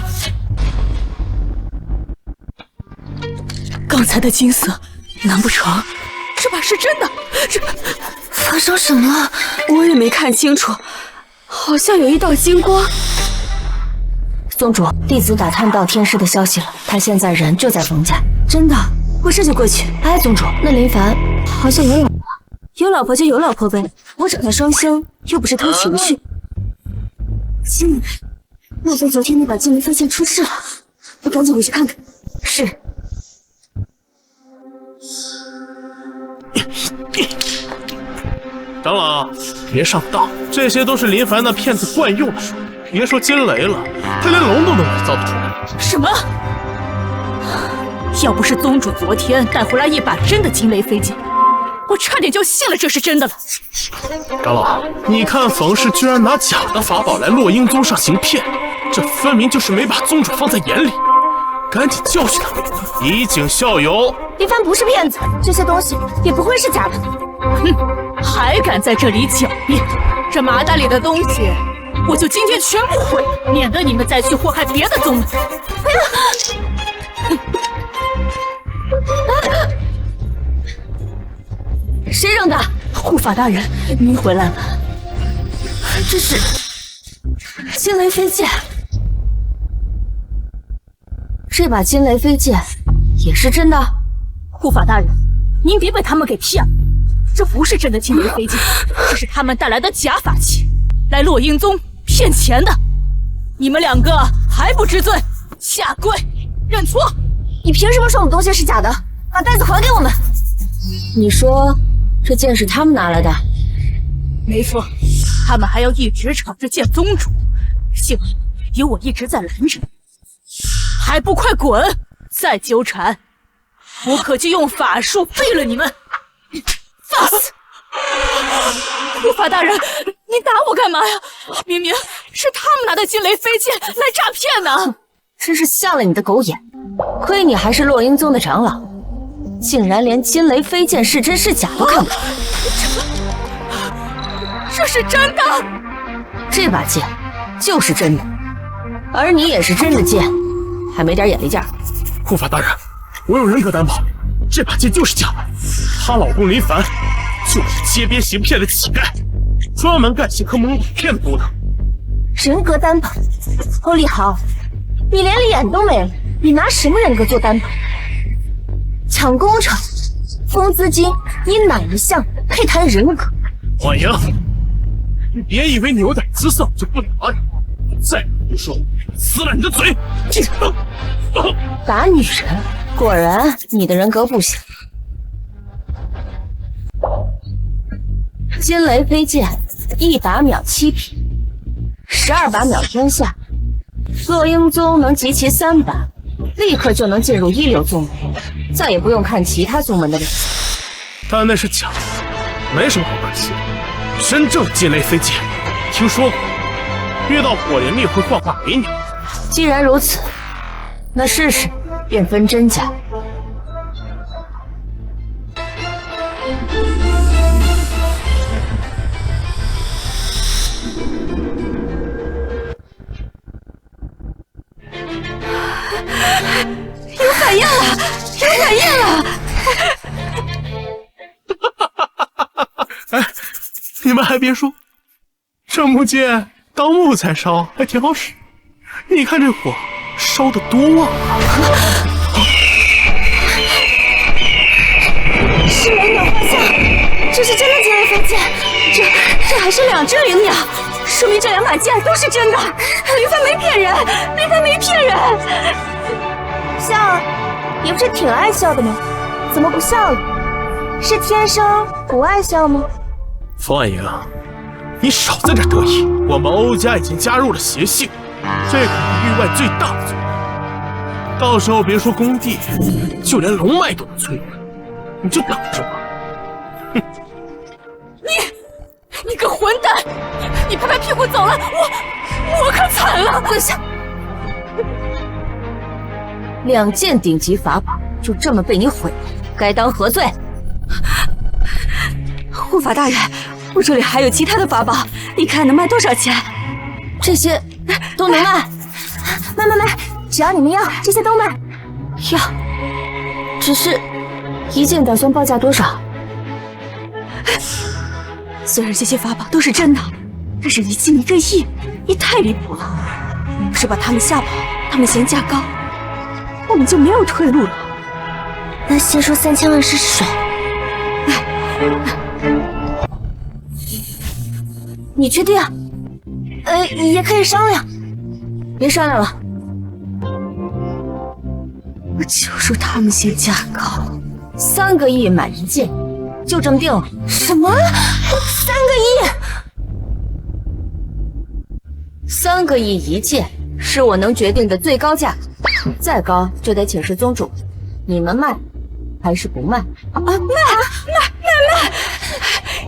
Speaker 8: 刚才的金色，难不成这把是真的？这
Speaker 3: 发生什么了？
Speaker 9: 我也没看清楚，好像有一道金光。
Speaker 3: 宗主，弟子打探到天师的消息了，他现在人就在冯家。
Speaker 9: 真的？我这就过去。
Speaker 3: 哎，宗主，那林凡好像有老婆。
Speaker 9: 有老婆就有老婆呗，我找他双修又不是偷情绪。金雷，莫非昨天那把金雷飞剑出事了？我赶紧回去看看。
Speaker 3: 是。
Speaker 5: 长老，别上当，这些都是林凡那骗子惯用的术。别说金雷了，他连龙都能伪造得出来。
Speaker 8: 什么？要不是宗主昨天带回来一把真的金雷飞剑，我差点就信了这是真的了。
Speaker 5: 长老，你看冯氏居然拿假的法宝来洛英宗上行骗，这分明就是没把宗主放在眼里。赶紧教训他，以儆效尤。
Speaker 3: 林凡不是骗子，这些东西也不会是假的。
Speaker 8: 哼，还敢在这里狡辩？这麻袋里的东西，我就今天全部毁，免得你们再去祸害别的宗门。
Speaker 3: 谁扔的？
Speaker 8: 护法大人，您回来了。
Speaker 3: 这是金雷飞剑，这把金雷飞剑也是真的。
Speaker 8: 护法大人，您别被他们给骗了，这不是真的金雷飞剑，这是他们带来的假法器，来洛英宗骗钱的。你们2个还不知罪，下跪认错！
Speaker 3: 你凭什么说我们东西是假的？把袋子还给我们！
Speaker 10: 你说这剑是他们拿来的？
Speaker 8: 没错，他们还要一直吵着见宗主，幸好有我一直在拦着，还不快滚！再纠缠，我可就用法术废了你们！放肆！护法大人，您打我干嘛呀？明明是他们拿的金雷飞剑来诈骗呢！
Speaker 10: 真是瞎了你的狗眼！亏你还是洛英宗的长老，竟然连金雷飞剑是真是假都看不出来。
Speaker 9: 这是真的。
Speaker 10: 这把剑就是真的，而你也是真的剑，还没点眼力劲儿。
Speaker 5: 护法大人，我有人格担保，这把剑就是假的。她老公林凡就是街边行骗的乞丐，专门干些和蒙古骗的勾当。
Speaker 3: 人格担保？欧立豪，你连脸都没了，你拿什么人格做担保？抢工程、封资金，你哪一项配谈人格？
Speaker 5: 婉莹，你别以为你有点姿色就不打你，再不说撕了你的嘴！
Speaker 3: 打女人？
Speaker 10: 果然你的人格不行。金雷飞剑，1把秒7品，12把秒天下。洛英宗能集齐3把，立刻就能进入一流宗门，再也不用看其他宗门的脸色。
Speaker 5: 但那是假的，没什么好可惜的。真正金雷飞剑，听说过，遇到火灵力会幻化为鸟。
Speaker 10: 既然如此，那试试便分真假。
Speaker 9: 有反应了，有反应了！
Speaker 5: 哎，你们还别说，这木剑当木材烧还挺好使。你看这火烧得多旺啊！
Speaker 9: 是灵鸟画像，这是真的金雷飞剑，这还是2只灵鸟，说明这2把剑都是真的。林凡没骗人，林凡没骗人。
Speaker 3: 笑啊，你不是挺爱笑的吗？怎么不笑了？是天生不爱笑吗？
Speaker 5: 冯婉莹，你少在这得意。我们欧家已经加入了邪性，这可是域外最大的宗门，到时候别说工地，就连龙脉都能摧毁。你就等着吧。哼！
Speaker 9: 你个混蛋！你拍拍屁股走了，我可惨了！
Speaker 10: 跪下！2件顶级法宝就这么被你毁了，该当何罪？
Speaker 9: 护法大人，我这里还有其他的法宝，你看能卖多少钱？
Speaker 10: 这些都能卖？
Speaker 3: 卖，只要你们要，这些都卖。
Speaker 10: 要，只是1件打算报价多少？
Speaker 9: 虽然这些法宝都是真的，但是1件1个亿，你太离谱了！你不是把他们吓跑，他们嫌价高，我们就没有退路了。
Speaker 3: 那先说3000万试试水。
Speaker 10: 你确定？
Speaker 3: 也可以商量。
Speaker 10: 别商量了，
Speaker 9: 我就说他们嫌价高。
Speaker 10: 3个亿买1件，就这么定了。
Speaker 3: 什么？3个亿
Speaker 10: ？3个亿1件是我能决定的最高价，再高就得请示宗主，你们卖还是不卖？
Speaker 9: 卖！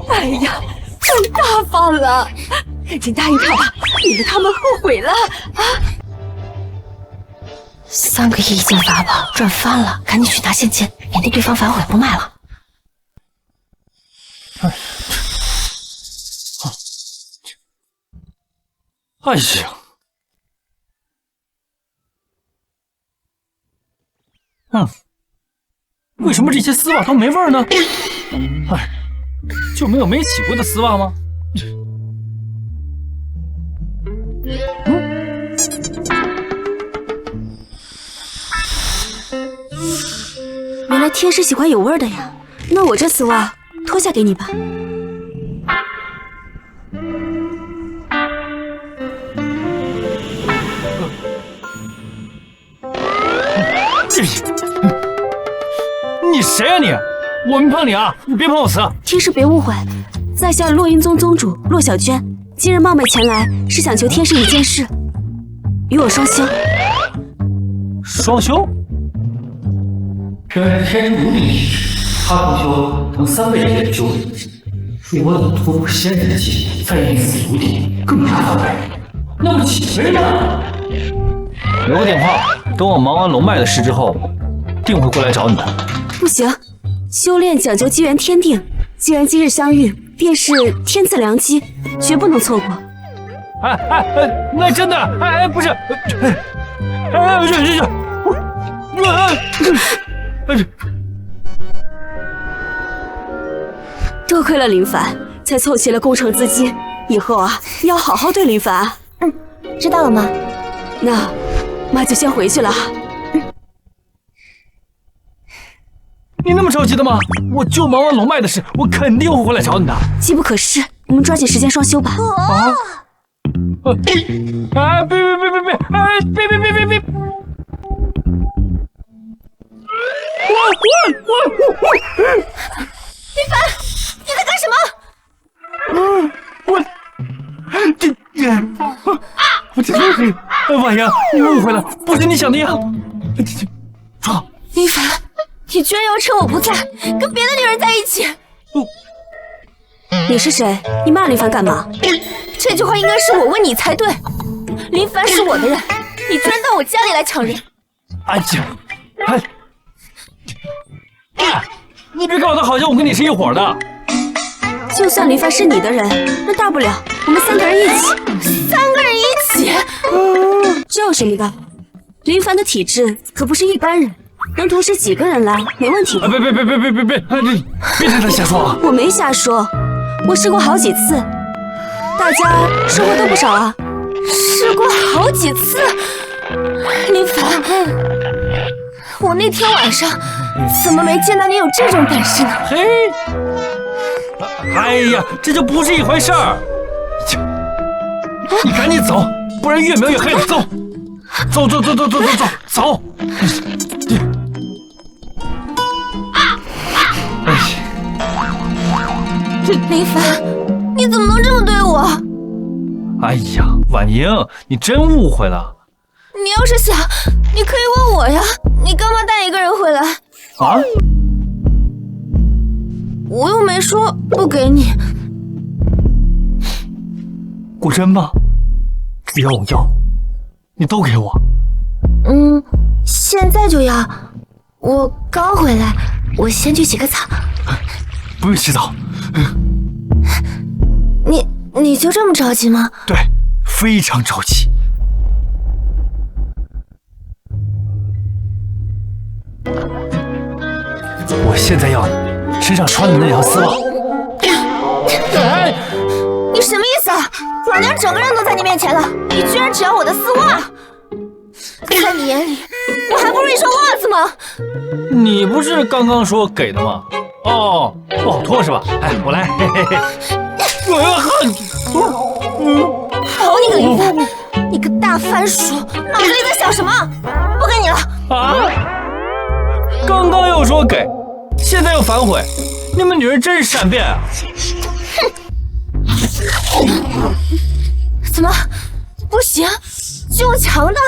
Speaker 9: 哎呀，真大方了，赶紧答应他吧，免得他们后悔了啊
Speaker 8: ！3个亿1件法宝赚翻了，赶紧去拿现金，免得对方反悔不卖了。
Speaker 2: 哎呀！为什么这些丝袜都没味儿呢？哎，就没有没洗过的丝袜吗？
Speaker 9: 原来天师喜欢有味儿的呀，那我这丝袜脱下给你吧。
Speaker 2: 你谁啊你？我没碰你啊！你别碰我瓷！
Speaker 9: 天师别误会，在下洛英宗宗主洛小娟，今日冒昧前来，是想求天师一件事，与我双修。
Speaker 2: 双修？原来天诛无敌，他同修能3倍的修为，如果能突破仙人的境，再遇死无敌，更加到位。那么几倍呢？留个电话，等我忙完龙脉的事之后，定会过来找你的。
Speaker 9: 不行，修炼讲究机缘天定，既然今日相遇，便是天赐良机，绝不能错过。
Speaker 2: 那真的，不是，
Speaker 9: 多亏了林凡，才凑齐了工程资金。以后啊，要好好对林凡啊。
Speaker 3: 知道了吗？
Speaker 9: 那妈就先回去了。
Speaker 2: 你那么着急的吗？我就忙完龙脉的事，我肯定会回来找你的。
Speaker 9: 机不可失，我们抓紧时间双修吧。
Speaker 2: 别！
Speaker 3: 林凡，你在干什么？
Speaker 2: 婉阳，你误会了，不是你想的样。闯！
Speaker 3: 林凡，你居然要趁我不在，跟别的女人在一起！
Speaker 9: 你是谁？你骂林凡干嘛？
Speaker 3: 这句话应该是我问你才对。林凡是我的人，你居然到我家里来抢人！
Speaker 2: 哎呀，你别搞得好像我跟你是一伙的。
Speaker 9: 就算林凡是你的人，那大不了我们3个人一起。
Speaker 3: 3个人一起？
Speaker 9: 这有什么的？林凡的体质可不是一般人，能同时几个人来没问题的。
Speaker 2: 别听他瞎说啊！
Speaker 9: 我没瞎说，我试过好几次，大家收获都不少啊。
Speaker 3: 试过好几次，林凡，我那天晚上怎么没见到你有这种本事呢？
Speaker 2: 嘿，哎呀，这就不是一回事儿。你赶紧走，不然越描越黑了。走。
Speaker 3: 林凡，你怎么能这么对我？
Speaker 2: 哎呀，婉莹，你真误会了。
Speaker 3: 你要是想，你可以问我呀，你干嘛带一个人回来？
Speaker 2: 啊？
Speaker 3: 我又没说不给你。
Speaker 2: 果真吗？只要我要，你都给我。
Speaker 3: 现在就要。我刚回来，我先去洗个澡。
Speaker 2: 不用洗澡。
Speaker 3: 你就这么着急吗？
Speaker 2: 对，非常着急。我现在要你身上穿的那条丝袜。
Speaker 3: 你什么意思啊？老娘整个人都在你面前了，你居然只要我的丝袜？在你眼里，我还不如一双袜子吗？
Speaker 2: 你不是刚刚说给的吗？哦，不好脱是吧？哎，我来。
Speaker 3: 好你个林凡，你个大番薯，脑子里在想什么？不给你了。
Speaker 2: 啊！刚刚又说给，现在又反悔，你们女人真是善变啊！
Speaker 3: 怎么不行？就用强的？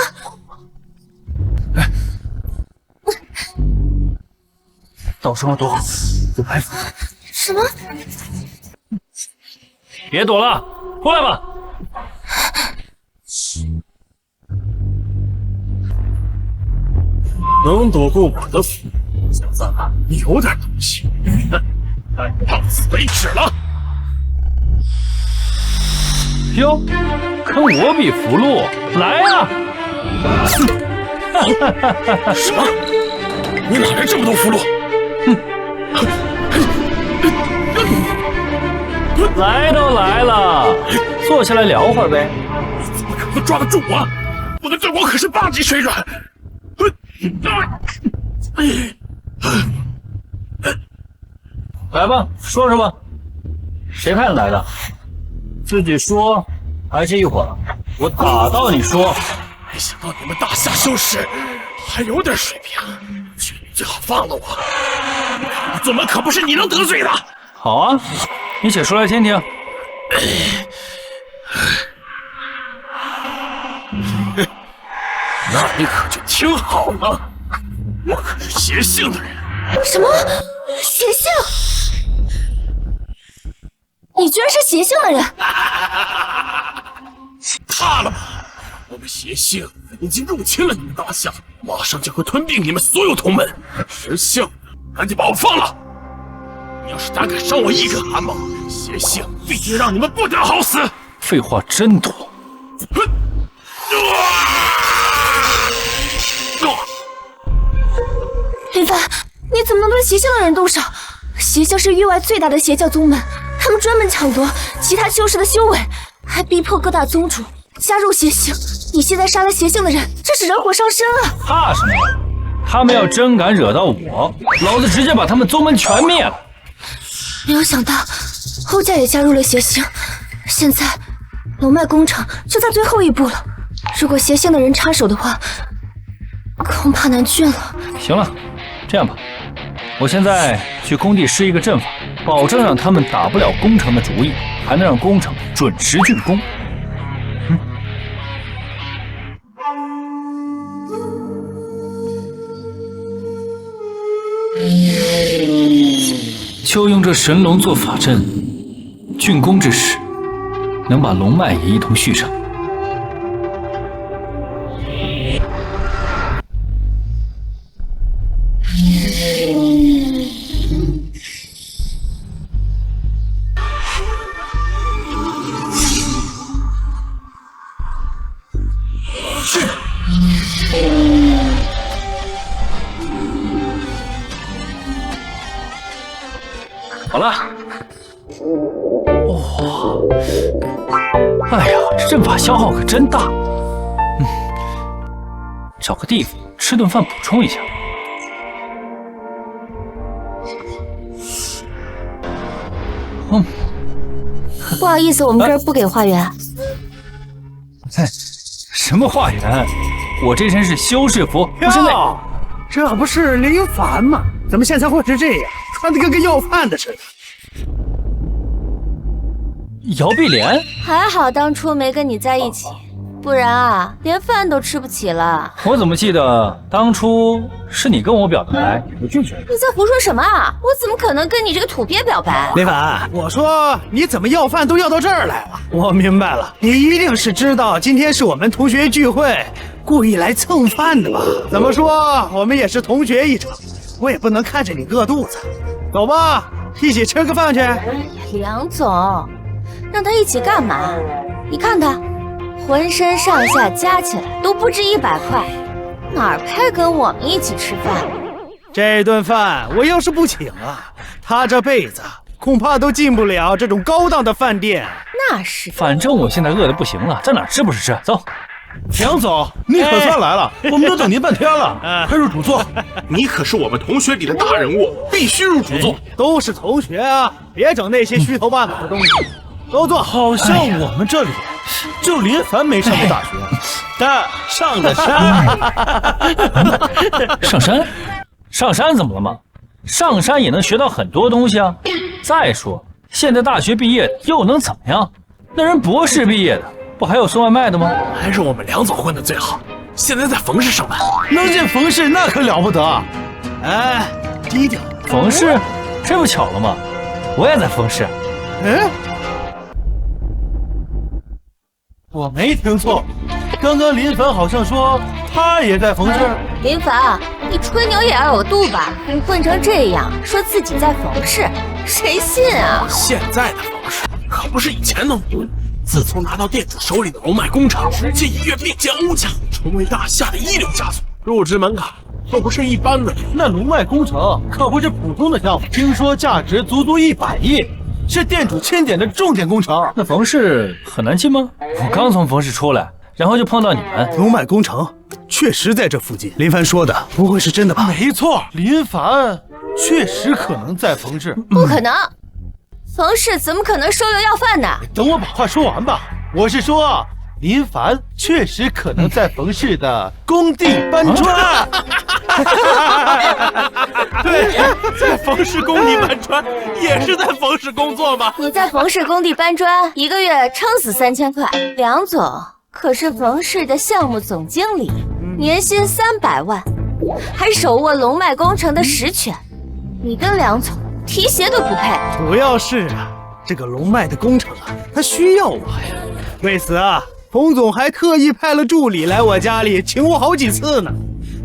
Speaker 2: 到时候躲好，有埋伏。
Speaker 3: 什么？
Speaker 2: 别躲了，过来吧。
Speaker 6: 能躲过我的斧，小子，你有点东西。那你到此为止了。
Speaker 2: 哟，跟我比符箓，来啊！
Speaker 6: 什么？你哪来这么多符箓？
Speaker 2: 来都来了，坐下来聊会儿呗。
Speaker 6: 你怎么可能抓得住我？我的对王可是8级水软。
Speaker 2: 来吧，说说吧，谁派你来的？自己说，还是一会儿我打到你说。
Speaker 6: 没想到你们大夏修士还有点水平，去你最好放了我。我做门可不是你能得罪的。
Speaker 2: 好啊，你且说来听听。
Speaker 6: 那你可就听好了，我可是邪性的人。
Speaker 3: 什么？邪性？你居然是邪性的人？
Speaker 6: 怕了吗？我们邪性已经入侵了你们大夏，马上就会吞并你们所有同门。识相的，赶紧把我放了！你要是胆敢伤我一根汗毛，邪性必定让你们不得好死！
Speaker 2: 废话真多。
Speaker 3: 林凡，你怎么能对邪教的人动手？邪教是域外最大的邪教宗门，他们专门抢夺其他修士的修为，还逼迫各大宗主加入邪性。你现在杀了邪性的人，这是惹火上身啊！
Speaker 2: 怕什么呀？他们要真敢惹到我，老子直接把他们宗门全灭了。
Speaker 3: 没有想到欧家也加入了邪性，现在龙脉工程就在最后一步了。如果邪性的人插手的话，恐怕难拒了。
Speaker 2: 行了，这样吧，我现在去工地施一个阵法，保证让他们打不了工程的主意，还能让工程准时竣工。就用这神龙做法阵，竣工之时，能把龙脉也一同续上。好了，哇，哎呀，这阵法消耗可真大。找个地方吃顿饭补充一下。
Speaker 3: 不好意思，我们这儿不给化缘。
Speaker 2: 什么化缘？我这身是修士服，不是那……
Speaker 1: 这不是林凡吗？怎么现在混成这样，穿得跟个要饭的似的？
Speaker 2: 姚碧莲，
Speaker 10: 还好当初没跟你在一起，不然啊，连饭都吃不起了。
Speaker 2: 我怎么记得当初是你跟我表白，我拒绝了。
Speaker 10: 你在胡说什么啊？我怎么可能跟你这个土鳖表白？
Speaker 1: 林凡，我说你怎么要饭都要到这儿来了？我明白了，你一定是知道今天是我们同学聚会，故意来蹭饭的吧？怎么说，我们也是同学一场，我也不能看着你饿肚子。走吧，一起吃个饭去。
Speaker 10: 梁总，让他一起干嘛？你看他，浑身上下加起来都不值100块，哪儿配跟我们一起吃饭？
Speaker 1: 这顿饭我要是不请啊，他这辈子恐怕都进不了这种高档的饭店。
Speaker 10: 那是，
Speaker 2: 反正我现在饿得不行了，在哪儿吃不是吃？走。
Speaker 4: 梁总，你可算来了，我们都等您半天了，快入主座。
Speaker 6: 你可是我们同学里的大人物，必须入主座。
Speaker 1: 都是同学啊，别整那些虚头巴脑的东西。都坐。
Speaker 4: 好像我们这里就林凡没上过大学，但上了山。
Speaker 2: 上山？上山怎么了吗？上山也能学到很多东西啊。再说，现在大学毕业又能怎么样？那人博士毕业的，不还有送外卖的吗？
Speaker 6: 还是我们梁总混得最好，现在在冯氏上班。
Speaker 4: 能进冯氏那可了不得。
Speaker 1: 哎，低调。
Speaker 2: 冯氏？这不巧了吗？我也在冯氏。
Speaker 4: 我没听错，刚刚林凡好像说他也在冯氏。
Speaker 10: 林凡，你吹牛也要有度吧？你混成这样，说自己在冯氏，谁信啊？
Speaker 6: 现在的冯氏可不是以前的我。自从拿到店主手里的龙脉工厂，直接一跃并肩欧家，成为大夏的一流家族。入职门槛可不是一般的。
Speaker 4: 那龙脉工程可不是普通的项目，听说价值足100亿。是店主钦点的重点工程。
Speaker 2: 那冯氏很难进吗？我刚从冯氏出来，然后就碰到你们。
Speaker 1: 龙脉工程确实在这附近，林凡说的不会是真的吧？
Speaker 4: 没错，林凡确实可能在冯氏。
Speaker 10: 不可能，冯氏怎么可能收留要饭的？
Speaker 4: 等我把话说完吧。我是说，林凡确实可能在冯氏的工地搬砖。
Speaker 6: 对，在冯氏工地搬砖，也是在冯氏工作吗？
Speaker 10: 你在冯氏工地搬砖，一个月撑死3000块。梁总可是冯氏的项目总经理，年薪300万，还手握龙脉工程的实权。你跟梁总提鞋都不配。
Speaker 1: 主要是啊，这个龙脉的工程啊，他需要我呀。为此啊，冯总还特意派了助理来我家里请我好几次呢。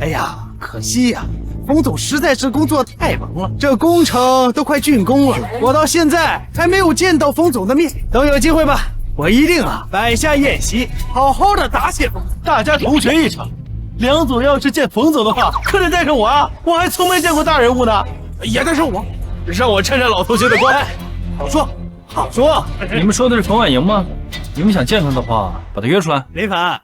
Speaker 1: 哎呀，可惜呀，冯总实在是工作太忙了，这工程都快竣工了，我到现在还没有见到冯总的面。等有机会吧，我一定摆下宴席，好好的答谢冯总。
Speaker 5: 大家同学一场。梁总要是见冯总的话，可得带上我啊！我还从没见过大人物呢。
Speaker 6: 也带上我，让我沾沾老同学的光。
Speaker 1: 好说，好说。
Speaker 2: 你们说的是冯婉莹吗？你们想见他的话，把他约出来。
Speaker 1: 林凡，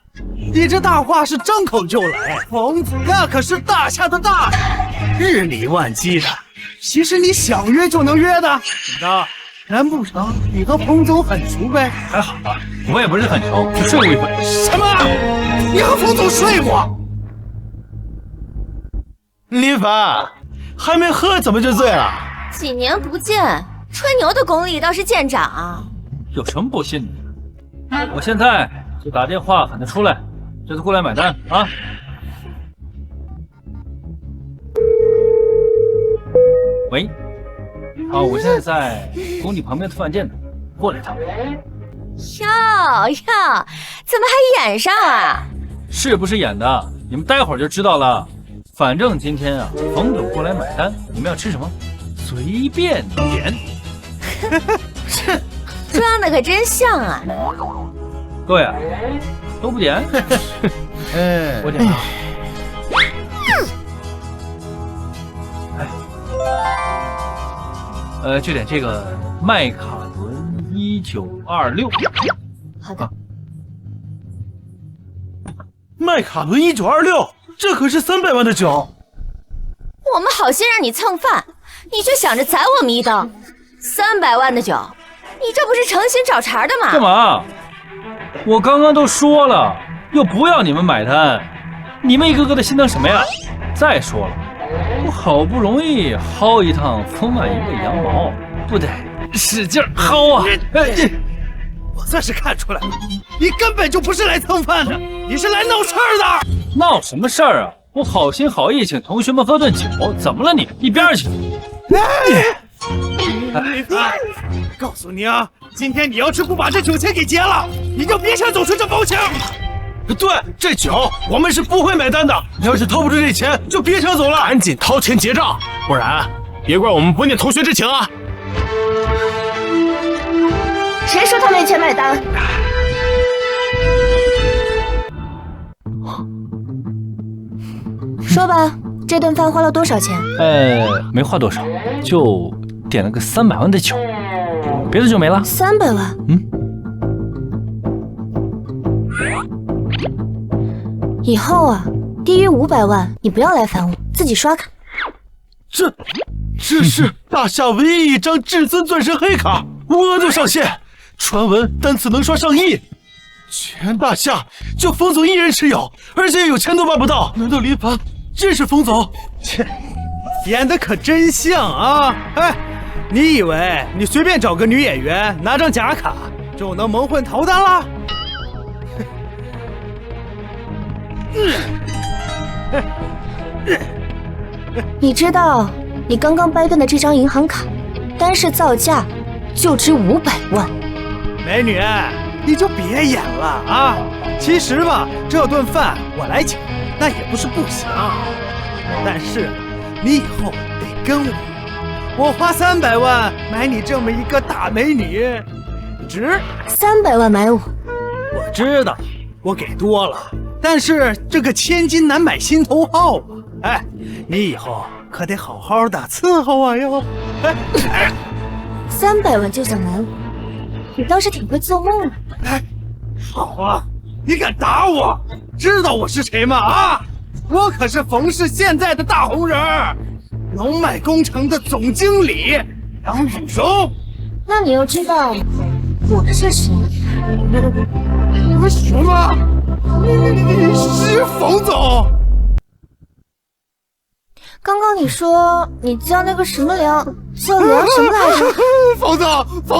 Speaker 1: 你这大话是张口就来，冯子那可是大夏的大人，日理万机的，其实你想约就能约的。怎么着？难不成你和冯总很熟呗？
Speaker 2: 还好吧，我也不是很熟，就睡过一回。
Speaker 1: 什么？你和冯总睡过？
Speaker 5: 林凡，还没喝怎么就醉了？
Speaker 10: 几年不见，吹牛的功力倒是见长。
Speaker 2: 有什么不信的？我现在就打电话喊他出来，叫他过来买单啊！喂，我现在在工地旁边的饭店呢，过来一趟。
Speaker 10: 哟，怎么还演上啊？
Speaker 2: 是不是演的？你们待会儿就知道了。反正今天冯总过来买单，你们要吃什么，随便点。
Speaker 10: 装的可真像啊！
Speaker 2: 各位都不点？我点了。就点这个麦卡伦1926。
Speaker 10: 好的。
Speaker 5: 麦卡伦1926，这可是300万的酒。
Speaker 10: 我们好心让你蹭饭，你却想着宰我们一刀。300万的酒，你这不是诚心找茬的吗？
Speaker 2: 干嘛？我刚刚都说了，又不要你们买单，你们一个个的心疼什么呀？再说了，我好不容易薅一趟冯婉莹的羊毛，不得使劲薅啊！
Speaker 1: 我算是看出来了，你根本就不是来蹭饭的，你是来闹事儿的。
Speaker 2: 闹什么事儿啊？我好心好意请同学们喝顿酒，怎么了你？一边去！
Speaker 1: 告诉你啊，今天你要是不把这酒钱给结了，你就别想走出这包厢。
Speaker 5: 对，这酒我们是不会买单的，要是掏不出这钱，就别想走了，
Speaker 6: 赶紧掏钱结账，不然别怪我们不念同学之情啊！
Speaker 3: 谁说他没钱买单？说吧，这顿饭花了多少钱？
Speaker 2: 没花多少，就点了个300万的酒，别的就没了。
Speaker 3: 300万？以后低于500万你不要来烦我，自己刷卡。
Speaker 5: 这是大夏唯一一张至尊钻石黑卡，无额度上限，传闻单次能刷上亿，全大夏就冯总一人持有，而且有钱都办不到。难道林凡真是冯总？
Speaker 1: 切，演的可真像啊！你以为你随便找个女演员拿张假卡就能蒙混逃单了？
Speaker 3: 你知道你刚刚掰断的这张银行卡，单是造价就值500万。
Speaker 1: 美女，你就别演了啊！其实吧，这顿饭我来请，那也不是不行。但是你以后得跟我花300万买你这么一个大美女，值
Speaker 3: 300万买我？
Speaker 1: 我知道，我给多了，但是这个千金难买心头好啊！你以后可得好好的伺候我哟。
Speaker 3: 300万就想买我，你倒是挺会做梦的。
Speaker 1: 好啊，你敢打我？知道我是谁吗？啊，我可是冯氏现在的大红人，龙脉工程的总经理杨雨柔。
Speaker 3: 那你又知道我是谁？
Speaker 1: 什么？你是冯总？
Speaker 3: 刚刚你说你叫那个什么梁，叫梁什么来着？
Speaker 1: 冯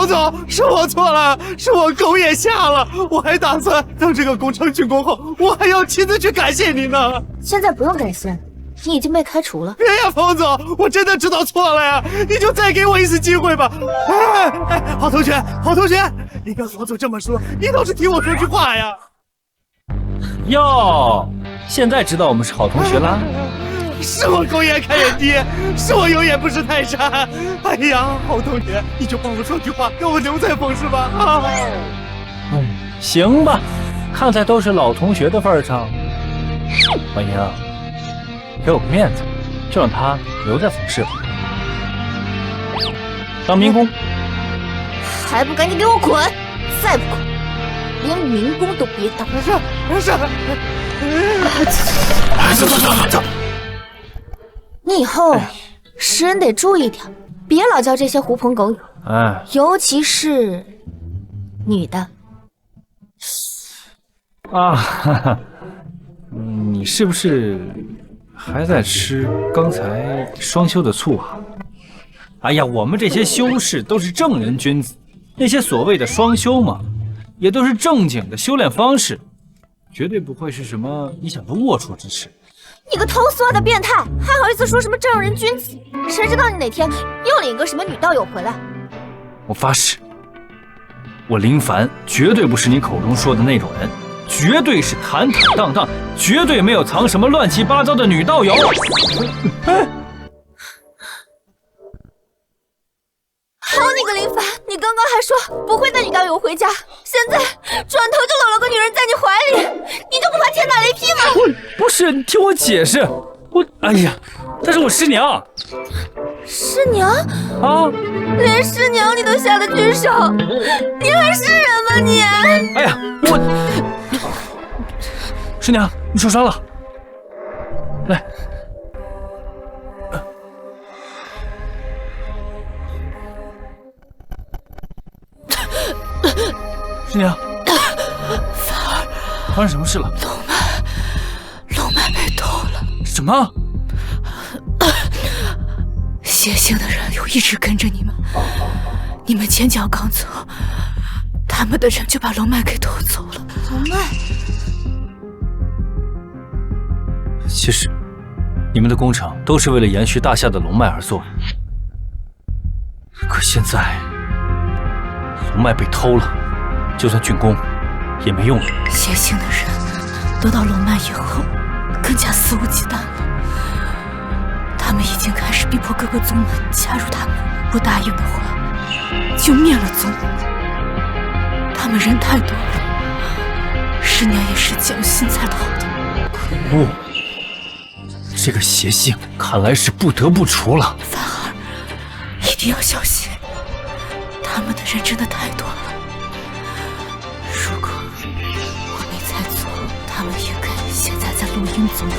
Speaker 1: 总，是我错了，是我狗眼瞎了。我还打算等这个工程竣工后，我还要亲自去感谢你呢。
Speaker 3: 现在不用感谢，你已经被开除了。
Speaker 1: 别呀，冯总，我真的知道错了呀，你就再给我一次机会吧。好同学，你跟冯总这么说，你倒是替我说句话呀。
Speaker 2: 哟，现在知道我们是好同学啦？
Speaker 1: 是我狗眼看人低，是我有眼不识泰山。哎呀，好东爷，你就帮我说句话，让我留在冯氏吧。啊，
Speaker 2: 行吧，看在都是老同学的份上，婉莹，给我个面子，就让他留在冯氏吧，当民工。
Speaker 3: 还不赶紧给我滚！再不滚，连民工都别当。
Speaker 1: 走。
Speaker 3: 你以后识人得注意点，别老交这些狐朋狗友，尤其是女的。
Speaker 2: 啊，哈哈，你是不是还在吃刚才双修的醋啊？哎呀，我们这些修士都是正人君子，那些所谓的双修嘛，也都是正经的修炼方式，绝对不会是什么你想的龌龊之事。
Speaker 3: 你个偷梭的变态，还好意思说什么正人君子？谁知道你哪天又领一个什么女道友回来？
Speaker 2: 我发誓，我林凡绝对不是你口中说的那种人，绝对是坦坦荡荡，绝对没有藏什么乱七八糟的女道友。
Speaker 3: 好你个林凡，你刚刚还说不会带女道友回家，现在转头就搂了个女人在你怀里，你就不怕天打雷劈吗？
Speaker 2: 不是，你听我解释，哎呀，她是我师娘。
Speaker 3: 师娘？
Speaker 2: 啊，
Speaker 3: 连师娘你都下得去手，你还是人吗你？
Speaker 2: 哎呀，师娘，你受伤了，来。师娘，
Speaker 8: 凡儿，
Speaker 2: 发生什么事了？
Speaker 8: 龙脉被偷了。
Speaker 2: 什么？
Speaker 8: 邪性的人又一直跟着你们，你们前脚刚走，他们的人就把龙脉给偷走了。
Speaker 3: 龙脉？
Speaker 2: 其实，你们的工程都是为了延续大夏的龙脉而做的，可现在龙脉被偷了。就算竣工，也没用了。
Speaker 8: 邪性的人得到龙脉以后，更加肆无忌惮了。他们已经开始逼迫各个宗门加入他们，不答应的话，就灭了宗门。他们人太多了，师娘也是侥幸才逃的。
Speaker 2: 可恶！这个邪性看来是不得不除了。
Speaker 8: 凡儿，一定要小心，他们的人真的太多了。如果我没猜错，他们应该现在在录音宗了。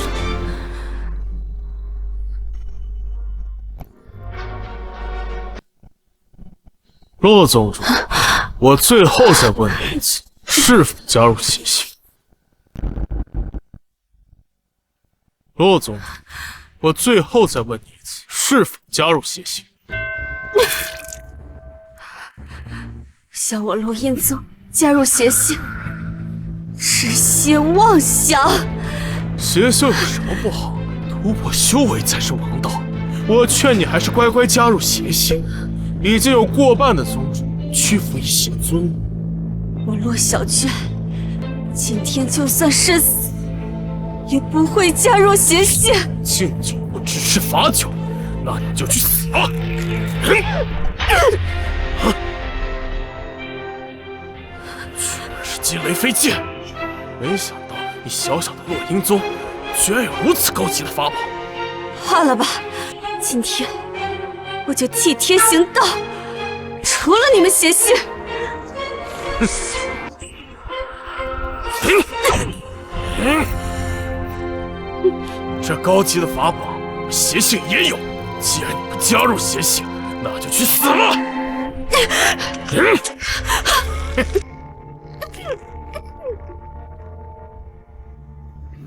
Speaker 5: 洛宗主，我最后再问你一次，是否加入邪性？洛宗主，我最后再问你一次，是否加入邪性？
Speaker 9: 想我录音宗加入邪性，痴心妄想。
Speaker 5: 邪性有什么不好？突破修为才是王道。我劝你还是乖乖加入邪性。已经有过半的宗主屈服于邪尊。
Speaker 9: 我洛小娟，今天就算是死，也不会加入邪性。
Speaker 5: 敬酒不只是罚酒，那你就去死吧！居然是击雷飞剑，没想到你小小的落英宗，居然有如此高级的法宝。
Speaker 9: 罢了吧，今天我就替天行道，除了你们邪性。
Speaker 5: 这高级的法宝，邪性也有。既然你不加入邪性，那就去死吧！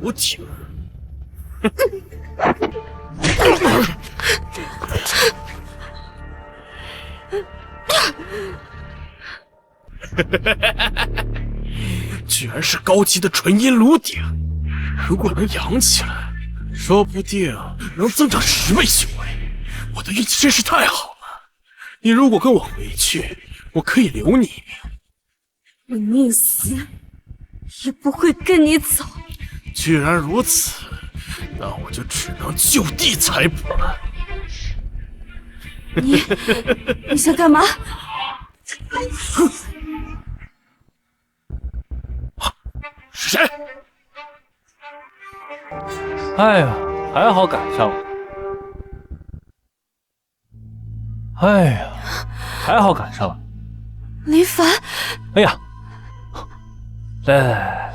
Speaker 5: 无情。居然是高级的纯阴炉鼎，如果能养起来，说不定能增长10倍修为。我的运气真是太好了。你如果跟我回去，我可以留你一命。
Speaker 9: 我宁死也不会跟你走。
Speaker 5: 居然如此，
Speaker 6: 那我就只能就地采补了。
Speaker 9: 你想干嘛？
Speaker 6: 是谁？
Speaker 2: 哎呀，还好赶上了。哎呀，还好赶上了。
Speaker 9: 林凡，
Speaker 2: 哎呀，来，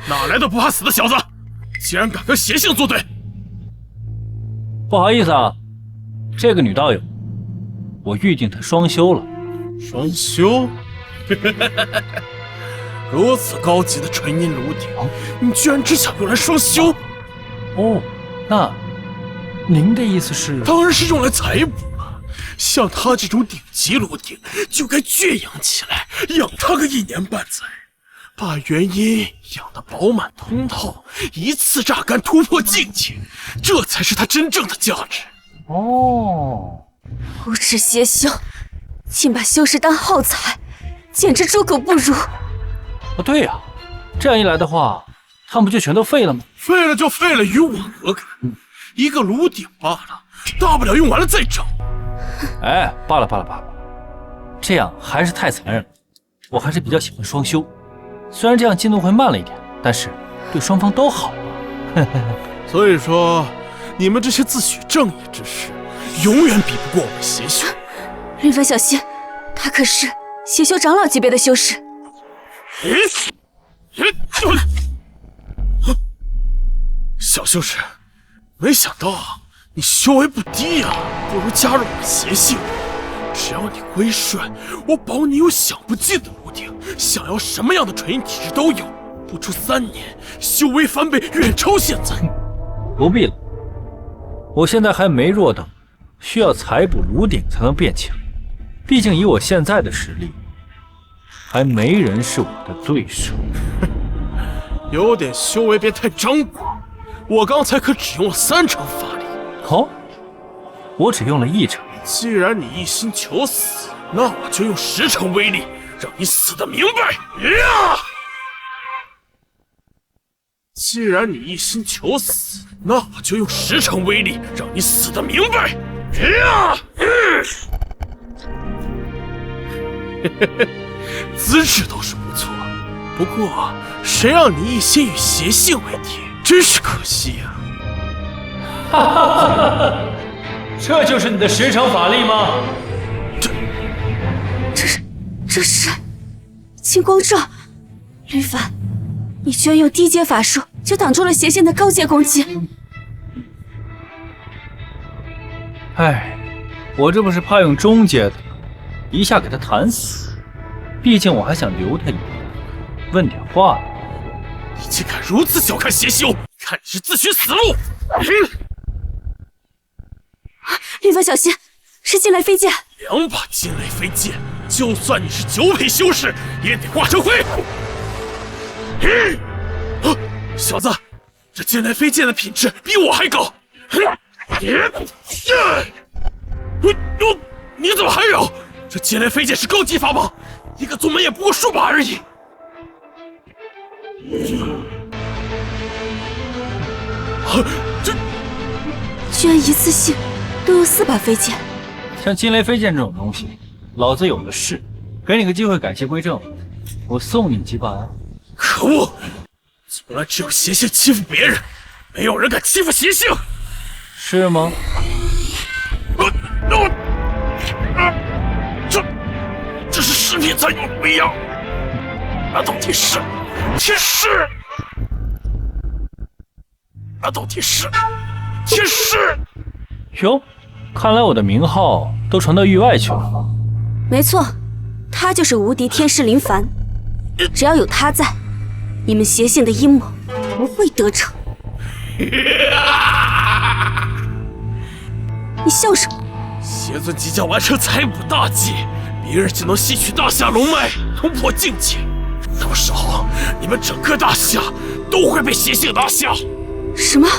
Speaker 6: 哪来的不怕死的小子？竟然敢跟邪性作对！
Speaker 2: 不好意思啊，这个女道友，我预定她双修了。
Speaker 6: 双修？如此高级的纯银炉鼎，你居然只想用来双修？
Speaker 2: 哦，那您的意思是？
Speaker 6: 当然是用来采补了。像他这种顶级炉鼎，就该圈养起来，养他个1年半载，把元阴养得饱满通透，一次榨干突破境界，这才是他真正的价值。
Speaker 2: 哦，
Speaker 9: 无耻邪修，竟把修士当耗材，简直猪狗不如。
Speaker 2: 哦，对呀，这样一来的话，他们不就全都废了吗？
Speaker 6: 废了就废了，与我何干？一个炉鼎罢了，大不了用完了再整。
Speaker 2: 哎，罢了，这样还是太残忍了。我还是比较喜欢双修，虽然这样进度会慢了一点，但是对双方都好嘛。
Speaker 6: 所以说，你们这些自诩正义之士，永远比不过我们邪修。
Speaker 9: 林凡小心，他可是邪修长老级别的修士。
Speaker 6: 小修士，没想到你修为不低呀，不如加入我们邪性。只要你归顺，我保你有享不尽的炉鼎，想要什么样的纯银体质都有。不出3年，修为翻倍，远超现在。
Speaker 2: 不必了，我现在还没弱到需要采补炉鼎才能变强。毕竟以我现在的实力，还没人是我的对手。
Speaker 6: 有点修为别太张狂，我刚才可只用了3成法力。
Speaker 2: 哦，我只用了1成。
Speaker 6: 既然你一心求死，那我就用10成威力，让你死得明白。既然你一心求死，那我就用10成威力，让你死得明白。资质倒是不错，不过谁让你一心与邪性为敌，真是可惜呀！
Speaker 2: 哈哈哈！这就是你的10成法力吗？
Speaker 9: 这是金光罩。林凡，你居然用低阶法术就挡住了邪性的高阶攻击。
Speaker 2: 哎，我这不是怕用中阶的，一下给他弹死。毕竟我还想留他一命，问点话呢。
Speaker 6: 你竟敢如此小看邪修，看你是自寻死路！
Speaker 9: 林凡小心，是金雷飞剑。
Speaker 6: 2把金雷飞剑，就算你是9品修士，也得化成灰。小子，这金雷飞剑的品质比我还高。你怎么还有？这金雷飞剑是高级法宝，一个宗门也不过数把而已。这
Speaker 9: 居然一次性都有4把飞剑。
Speaker 2: 像金雷飞剑这种东西，老子有的是。给你个机会改邪归正，我送你几把呀！
Speaker 6: 可恶！从来只有邪性欺负别人，没有人敢欺负邪性，
Speaker 2: 是吗？
Speaker 6: 这是10品才有的不一样。拿到第10，第10，拿到第10，第10。
Speaker 2: 哟，看来我的名号都传到域外去了。
Speaker 9: 没错，他就是无敌天师林凡。只要有他在，你们邪性的阴谋不会得逞。你笑什么？
Speaker 6: 邪尊即将完成采补大计，明日就能吸取大夏龙脉，突破境界。到时候，你们整个大夏都会被邪性拿下。
Speaker 9: 什么？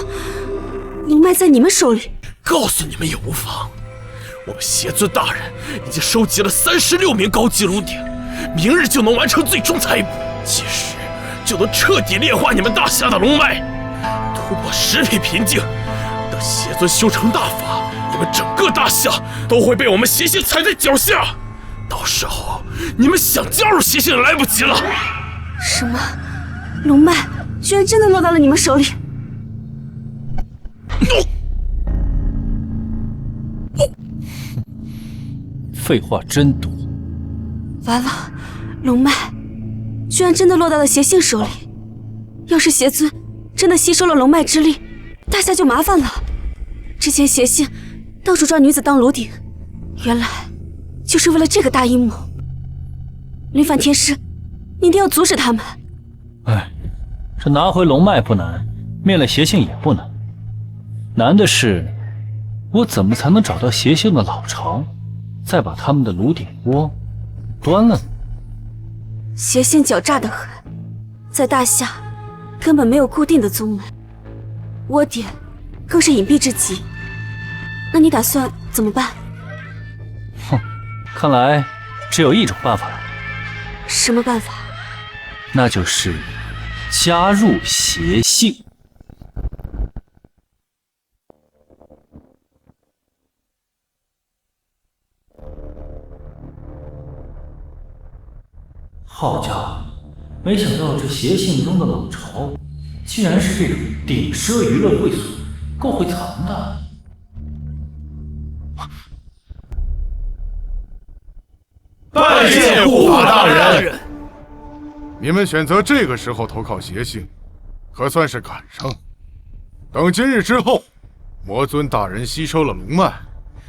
Speaker 9: 龙脉在你们手里？
Speaker 6: 告诉你们也无妨。我们邪尊大人已经收集了36名高级炉鼎，明日就能完成最终采补，届时就能彻底炼化你们大夏的龙脉，突破10品瓶颈。等邪尊修成大法，你们整个大夏都会被我们邪性踩在脚下。到时候你们想加入邪性也来不及了。
Speaker 9: 什么？龙脉居然真的落到了你们手里？
Speaker 2: 废话真多。
Speaker 9: 完了，龙脉居然真的落到了邪性手里。要是邪尊真的吸收了龙脉之力，大夏就麻烦了。之前邪性到处抓女子当炉鼎，原来就是为了这个大阴谋。林凡天师，你一定要阻止他们。
Speaker 2: 哎，这拿回龙脉不难，灭了邪性也不难，难的是我怎么才能找到邪性的老巢，再把他们的炉鼎锅端了呢？
Speaker 9: 邪性狡诈得很，在大夏根本没有固定的宗门，窝点更是隐蔽至极。那你打算怎么办？
Speaker 2: 哼，看来只有一种办法了。
Speaker 9: 什么办法？
Speaker 2: 那就是加入邪性。好家伙，没想到这邪性中的老巢，竟然是这种鼎奢娱乐会所，够会藏的。
Speaker 4: 拜见护法大人。你们选择这个时候投靠邪性，可算是赶上。等今日之后，魔尊大人吸收了龙脉，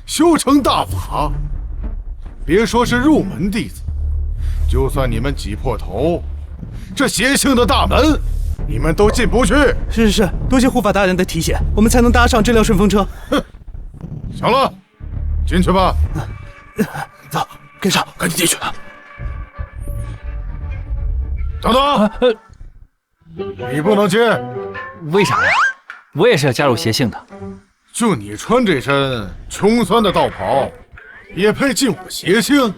Speaker 4: 修成大法，别说是入门弟子，就算你们挤破头，这邪性的大门，你们都进不去。
Speaker 1: 是，多谢护法大人的提醒，我们才能搭上这辆顺风车。
Speaker 4: 哼，行了，进去吧。
Speaker 1: 走，跟上，
Speaker 6: 赶紧进去。
Speaker 4: 等等，你不能进。
Speaker 2: 为啥呀？我也是要加入邪性的。
Speaker 4: 就你穿这身穷酸的道袍，也配进我邪性？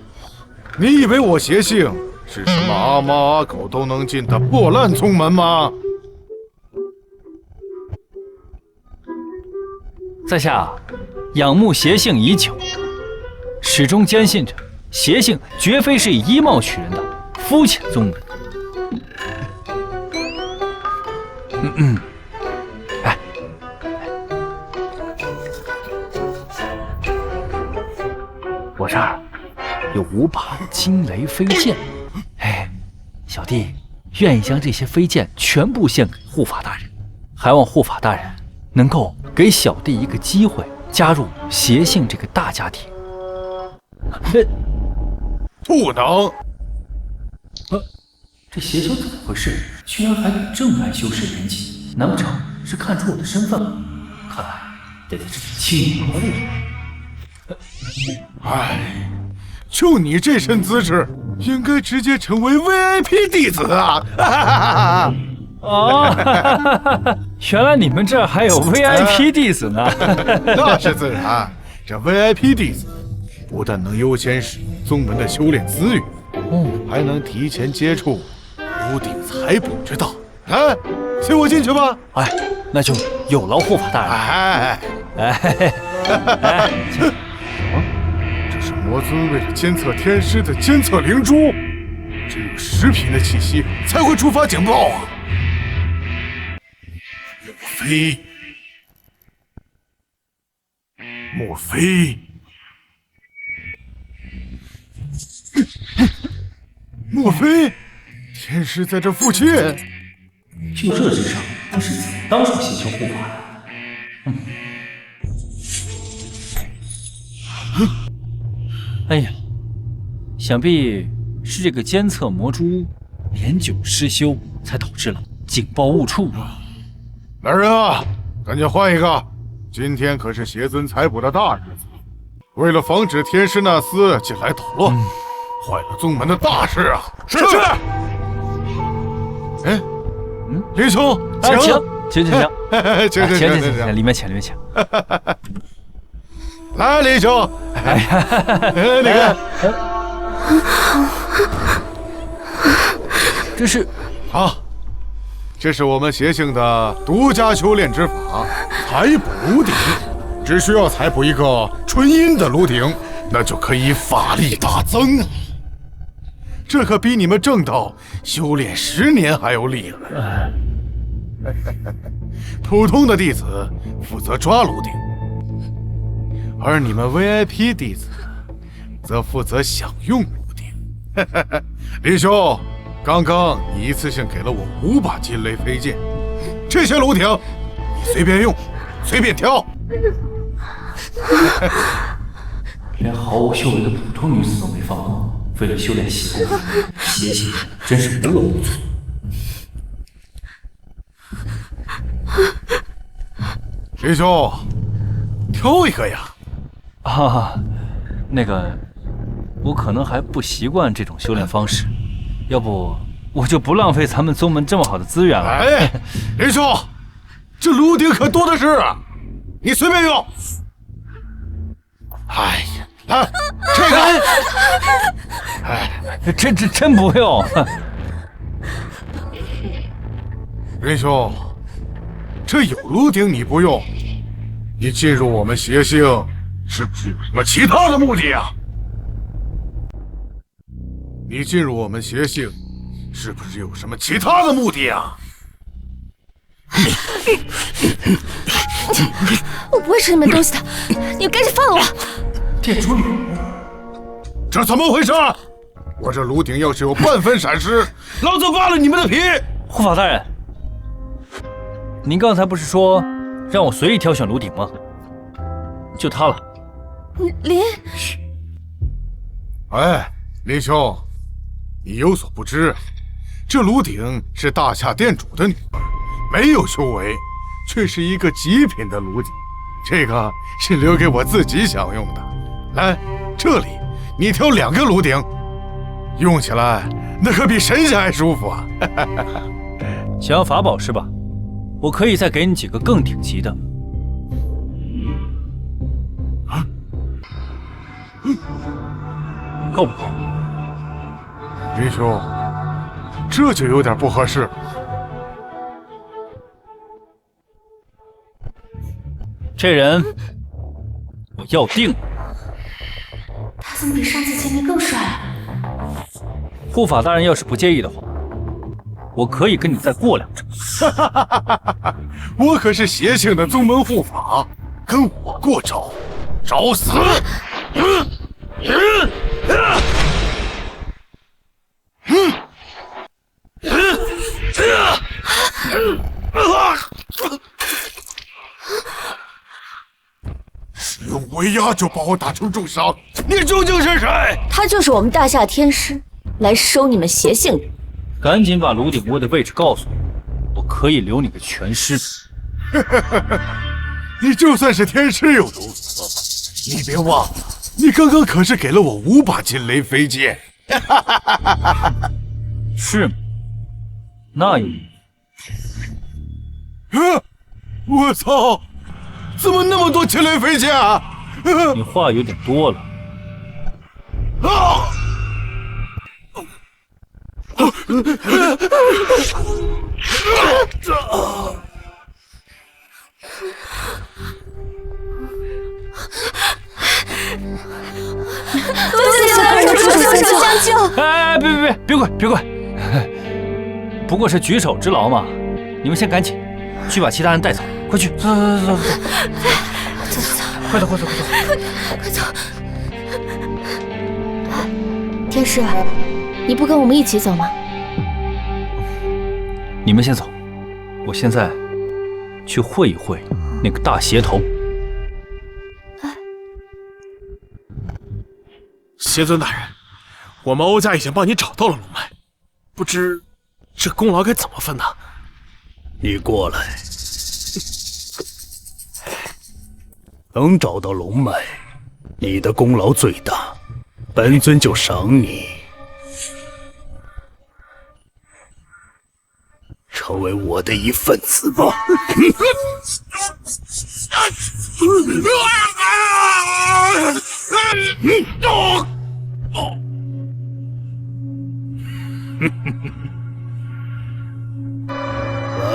Speaker 4: 你以为我邪性是什么阿猫阿狗都能进的破烂宗门吗？
Speaker 2: 在下仰慕邪性已久，始终坚信着邪性绝非是以衣帽取人的肤浅宗门。哎，我这儿有5把惊雷飞剑，哎，小弟愿意将这些飞剑全部献给护法大人，还望护法大人能够给小弟一个机会，加入邪性这个大家庭。
Speaker 4: 不能！
Speaker 2: 这邪修怎么回事？居然还敢正爱修士年纪？难不成是看出我的身份了？看来得在这里清理个户。
Speaker 4: 哎，就你这身资质，应该直接成为 VIP 弟子啊！
Speaker 2: 哦，原来你们这儿还有 VIP 弟子呢。
Speaker 4: 那是自然，这 VIP 弟子不但能优先使用宗门的修炼资源，还能提前接触炉鼎采补之道。来，随我进去吧。
Speaker 2: 哎，那就有劳护法大人。
Speaker 4: 这是魔尊为了监测天师的监测灵珠，只有10品的气息才会触发警报啊！莫非天师在这附近？
Speaker 2: 就这智商，他是怎么当上邪修护法的？哎呀，想必是这个监测魔珠年久失修，才导致了警报误触。
Speaker 4: 来人啊，赶紧换一个！今天可是邪尊采补的大日子，为了防止天师那厮进来捣乱，坏了宗门的大事啊！是。哎，林兄，请，
Speaker 2: 里面请。
Speaker 4: 来，林兄，哎呀，你看，
Speaker 2: 这是
Speaker 4: 啊，这是我们邪性的独家修炼之法——采补炉鼎。只需要采补一个纯阴的炉鼎，那就可以法力大增啊！这可比你们正道修炼10年还要厉害。普通的弟子负责抓炉鼎，而你们 VIP 弟子则负责享用炉鼎。林兄，刚刚你一次性给了我5把金雷飞剑，这些炉鼎你随便用，随便挑。
Speaker 2: 连毫无修为的普通女子都没放过，为了修炼邪功，邪性真是无恶不作。
Speaker 4: 林兄，挑一个呀！
Speaker 2: 啊，那个，我可能还不习惯这种修炼方式，要不我就不浪费咱们宗门这么好的资源了。
Speaker 4: 哎，林兄，这炉鼎可多的是，你随便用。哎呀，来这个，
Speaker 2: 哎，真不用。
Speaker 4: 林兄，这有炉鼎你不用，你进入我们邪性是不是有什么其他的目的啊？你进入我们邪性是不是有什么其他的目的啊？
Speaker 3: 我不会吃你们东西的，你们赶紧放了我！
Speaker 2: 店主女，
Speaker 4: 这怎么回事？我这炉鼎要是有半分闪失，老子扒了你们的皮！
Speaker 2: 护法大人，您刚才不是说让我随意挑选炉鼎吗？就它了。
Speaker 3: 林，
Speaker 4: 哎，林兄，你有所不知，这炉鼎是大夏店主的女儿，没有修为，却是一个极品的炉鼎。这个是留给我自己享用的。来，这里你挑2个炉鼎，用起来那可比神仙还舒服啊！
Speaker 2: 想要法宝是吧？我可以再给你几个更顶级的。啊？够不够？
Speaker 4: 林兄，这就有点不合适。
Speaker 2: 这人我要定。
Speaker 9: 他怎么比上次见面更帅了？
Speaker 2: 护法大人要是不介意的话，我可以跟你再过2招。
Speaker 4: 我可是邪性的宗门护法，跟我过招，找死！使用威压就把我打成重伤，你究竟是谁？
Speaker 3: 他就是我们大夏天师，来收你们邪性人。
Speaker 2: 赶紧把炉鼎窝的位置告诉我，我可以留你个全尸。
Speaker 4: 你就算是天师又如何？你别忘了，你刚刚可是给了我5把金雷飞剑。
Speaker 2: 是吗？那有。
Speaker 4: 我操！怎么那么多金雷飞剑啊？
Speaker 2: 你话有点多了。
Speaker 4: 啊！
Speaker 3: 相救！
Speaker 2: 哎，别跪！不过是举手之劳嘛。你们先赶紧去把其他人带走，快去！走！快走！
Speaker 3: 天师，你不跟我们一起走吗？
Speaker 2: 你们先走，我现在去会一会那个大邪头。
Speaker 6: 邪尊大人，我们欧家已经帮你找到了龙脉，不知这功劳该怎么分呢？
Speaker 1: 你过来，能找到龙脉，你的功劳最大，本尊就赏你成为我的一份子吧。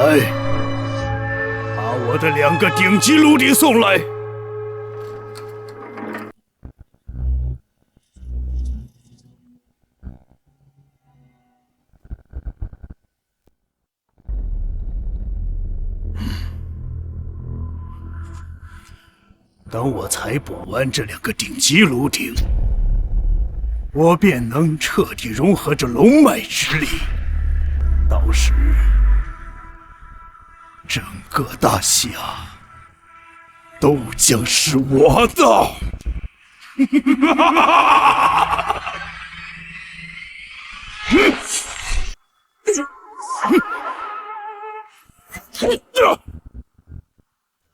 Speaker 1: 来，把我的2个顶级炉鼎送来。等我采补完这2个顶级炉鼎，我便能彻底融合这龙脉之力。到时，整个大夏都将是我的。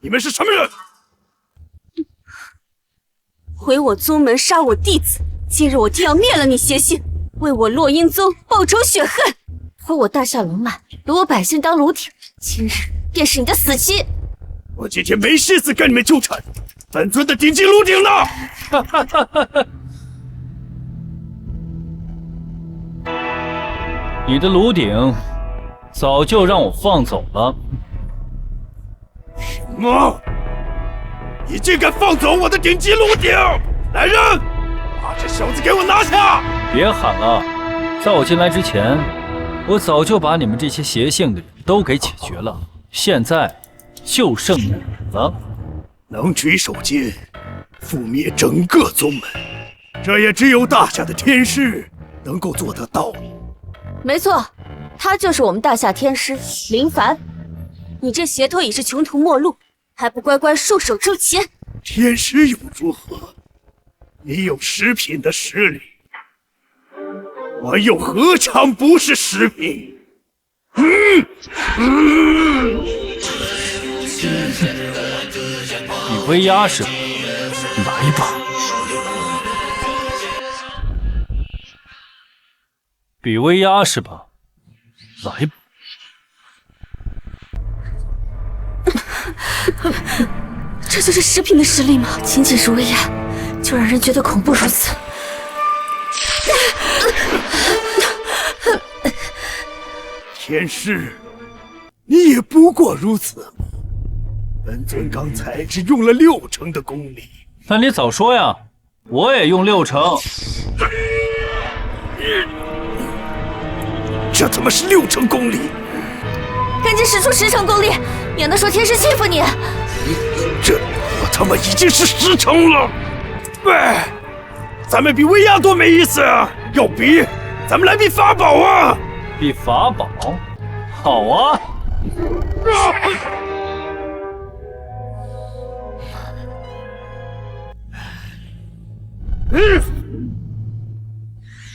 Speaker 1: 你们是什么人？
Speaker 9: 毁我宗门，杀我弟子，今日我定要灭了你邪性，为我落英宗报仇雪恨。
Speaker 10: 毁我大夏龙脉，掳我百姓当炉鼎，今日便是你的死期。
Speaker 1: 我今天没心思跟你们纠缠，本尊的顶级炉鼎呢？
Speaker 2: 你的炉鼎早就让我放走了。
Speaker 1: 什么？你竟敢放走我的顶级炉鼎！来人，把这小子给我拿下！
Speaker 2: 别喊了，在我进来之前，我早就把你们这些邪性的人都给解决了，现在就剩你了。
Speaker 1: 能举手间覆灭整个宗门，这也只有大夏的天师能够做得到。
Speaker 10: 没错，他就是我们大夏天师林凡。
Speaker 9: 你这邪头已是穷途末路，还不乖乖束手就擒？
Speaker 1: 天师又如何？你有10品的实力，我又何尝不是10品？
Speaker 2: 你威压是吧？来吧，比威压是吧？来吧。
Speaker 9: 这就是10品的实力吗？仅仅是威压，就让人觉得恐怖如此。
Speaker 1: 天师，你也不过如此吗？本尊刚才只用了60%的功力。
Speaker 2: 那你早说呀，我也用60%。
Speaker 1: 这怎么是60%功力？
Speaker 10: 赶紧使出10%功力，免得说天师欺负你。
Speaker 1: 这我他妈已经是10%了。喂，咱们比威压多没意思啊！要比，咱们来比法宝啊！
Speaker 2: 比法宝？好啊！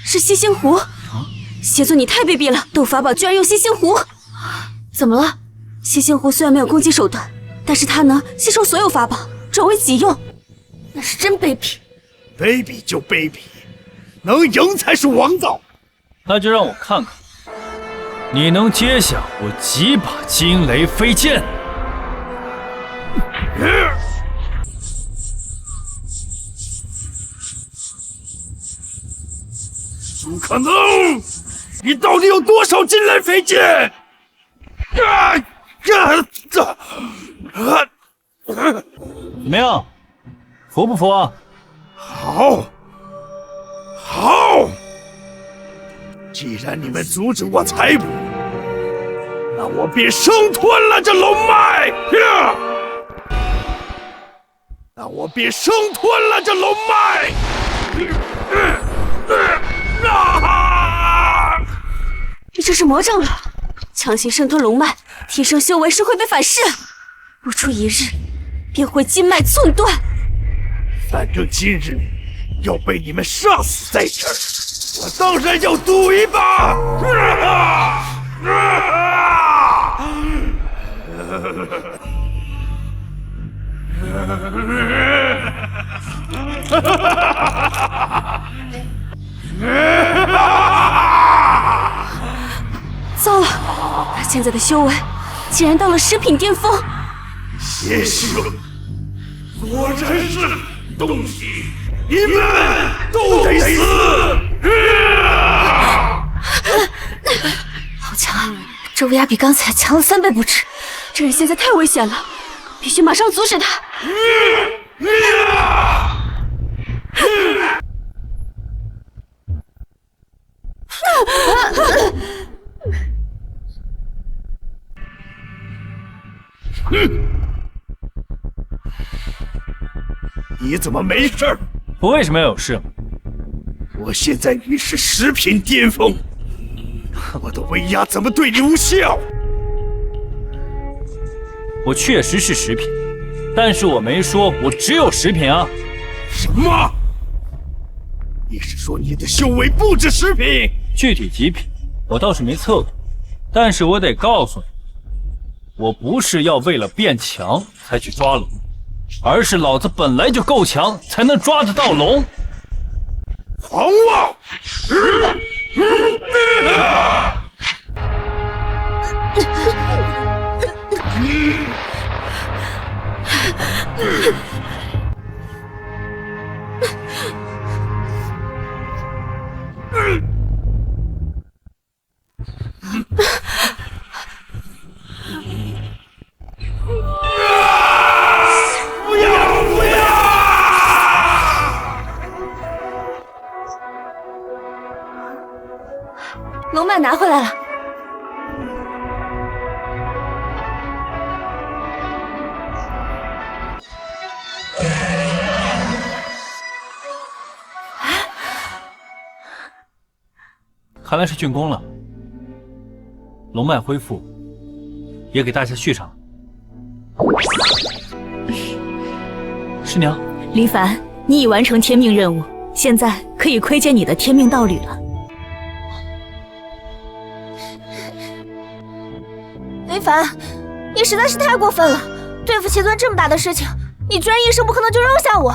Speaker 9: 是吸星壶。邪宗你太卑鄙了，斗法宝居然用吸星壶！怎么了？吸星壶虽然没有攻击手段，但是它能吸收所有法宝，转为己用。
Speaker 10: 那是真卑鄙！
Speaker 1: 卑鄙就卑鄙，能赢才是王道。
Speaker 2: 那就让我看看，你能接下我几把金雷飞剑？
Speaker 1: 不可能！你到底有多少金雷飞剑？
Speaker 2: 怎么样，服不服啊？
Speaker 1: 好，好！既然你们阻止我采补，那我便生吞了这龙脉！那我便生吞了这龙脉！
Speaker 9: 你这是魔怔了，强行生吞龙脉，提升修为时会被反噬，不出1日便会筋脉寸断。
Speaker 1: 反正今日要被你们杀死在这儿，我当然要赌一把！
Speaker 9: 糟了，他现在的修为竟然到了10品巅峰。
Speaker 1: 邪性，果然是东西，你们都得死！
Speaker 9: 好强啊，这乌鸦比刚才强了3倍不止，这人现在太危险了，必须马上阻止他。
Speaker 1: 你怎么没事？
Speaker 2: 我为什么要有事？
Speaker 1: 我现在已是10品巅峰，我的威压怎么对你无效？
Speaker 2: 我确实是10品，但是我没说我只有10品啊。
Speaker 1: 什么？你是说你的修为不止10品？
Speaker 2: 具体几品，我倒是没测过，但是我得告诉你，我不是要为了变强才去抓龙，而是老子本来就够强，才能抓得到龙。
Speaker 1: 狂妄！
Speaker 9: 龙脉拿回来了。
Speaker 2: 看来是竣工了，龙脉恢复，也给大家续上了。师娘，
Speaker 8: 林凡，你已完成天命任务，现在可以窥见你的天命道侣了。
Speaker 3: 林凡，你实在是太过分了！对付邪尊这么大的事情，你居然一声不吭的就扔下我！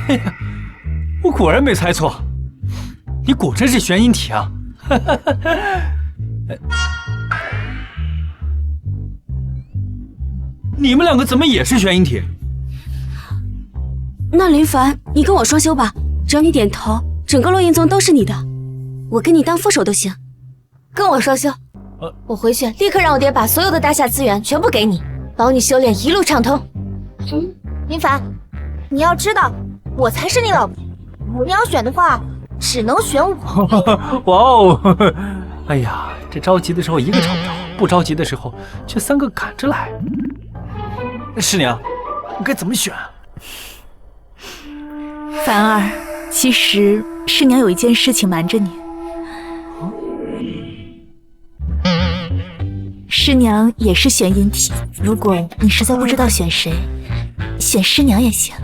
Speaker 2: 嘿呀，我果然没猜错，你果真是玄阴体啊！你们两个怎么也是玄阴体？
Speaker 9: 那林凡，你跟我双修吧，只要你点头，整个洛阴宗都是你的，我跟你当副手都行。
Speaker 3: 跟我双修，我回去立刻让我爹把所有的大夏资源全部给你，保你修炼一路畅通。林凡，你要知道，我才是你老婆，你要选的话，只能选我。
Speaker 2: 哇哦！哎呀，这着急的时候一个找不着，不着急的时候却3个赶着来。师娘，我该怎么选啊？
Speaker 8: 凡儿，其实师娘有一件事情瞒着你。师娘也是玄阴体，如果你实在不知道选谁，选师娘也行。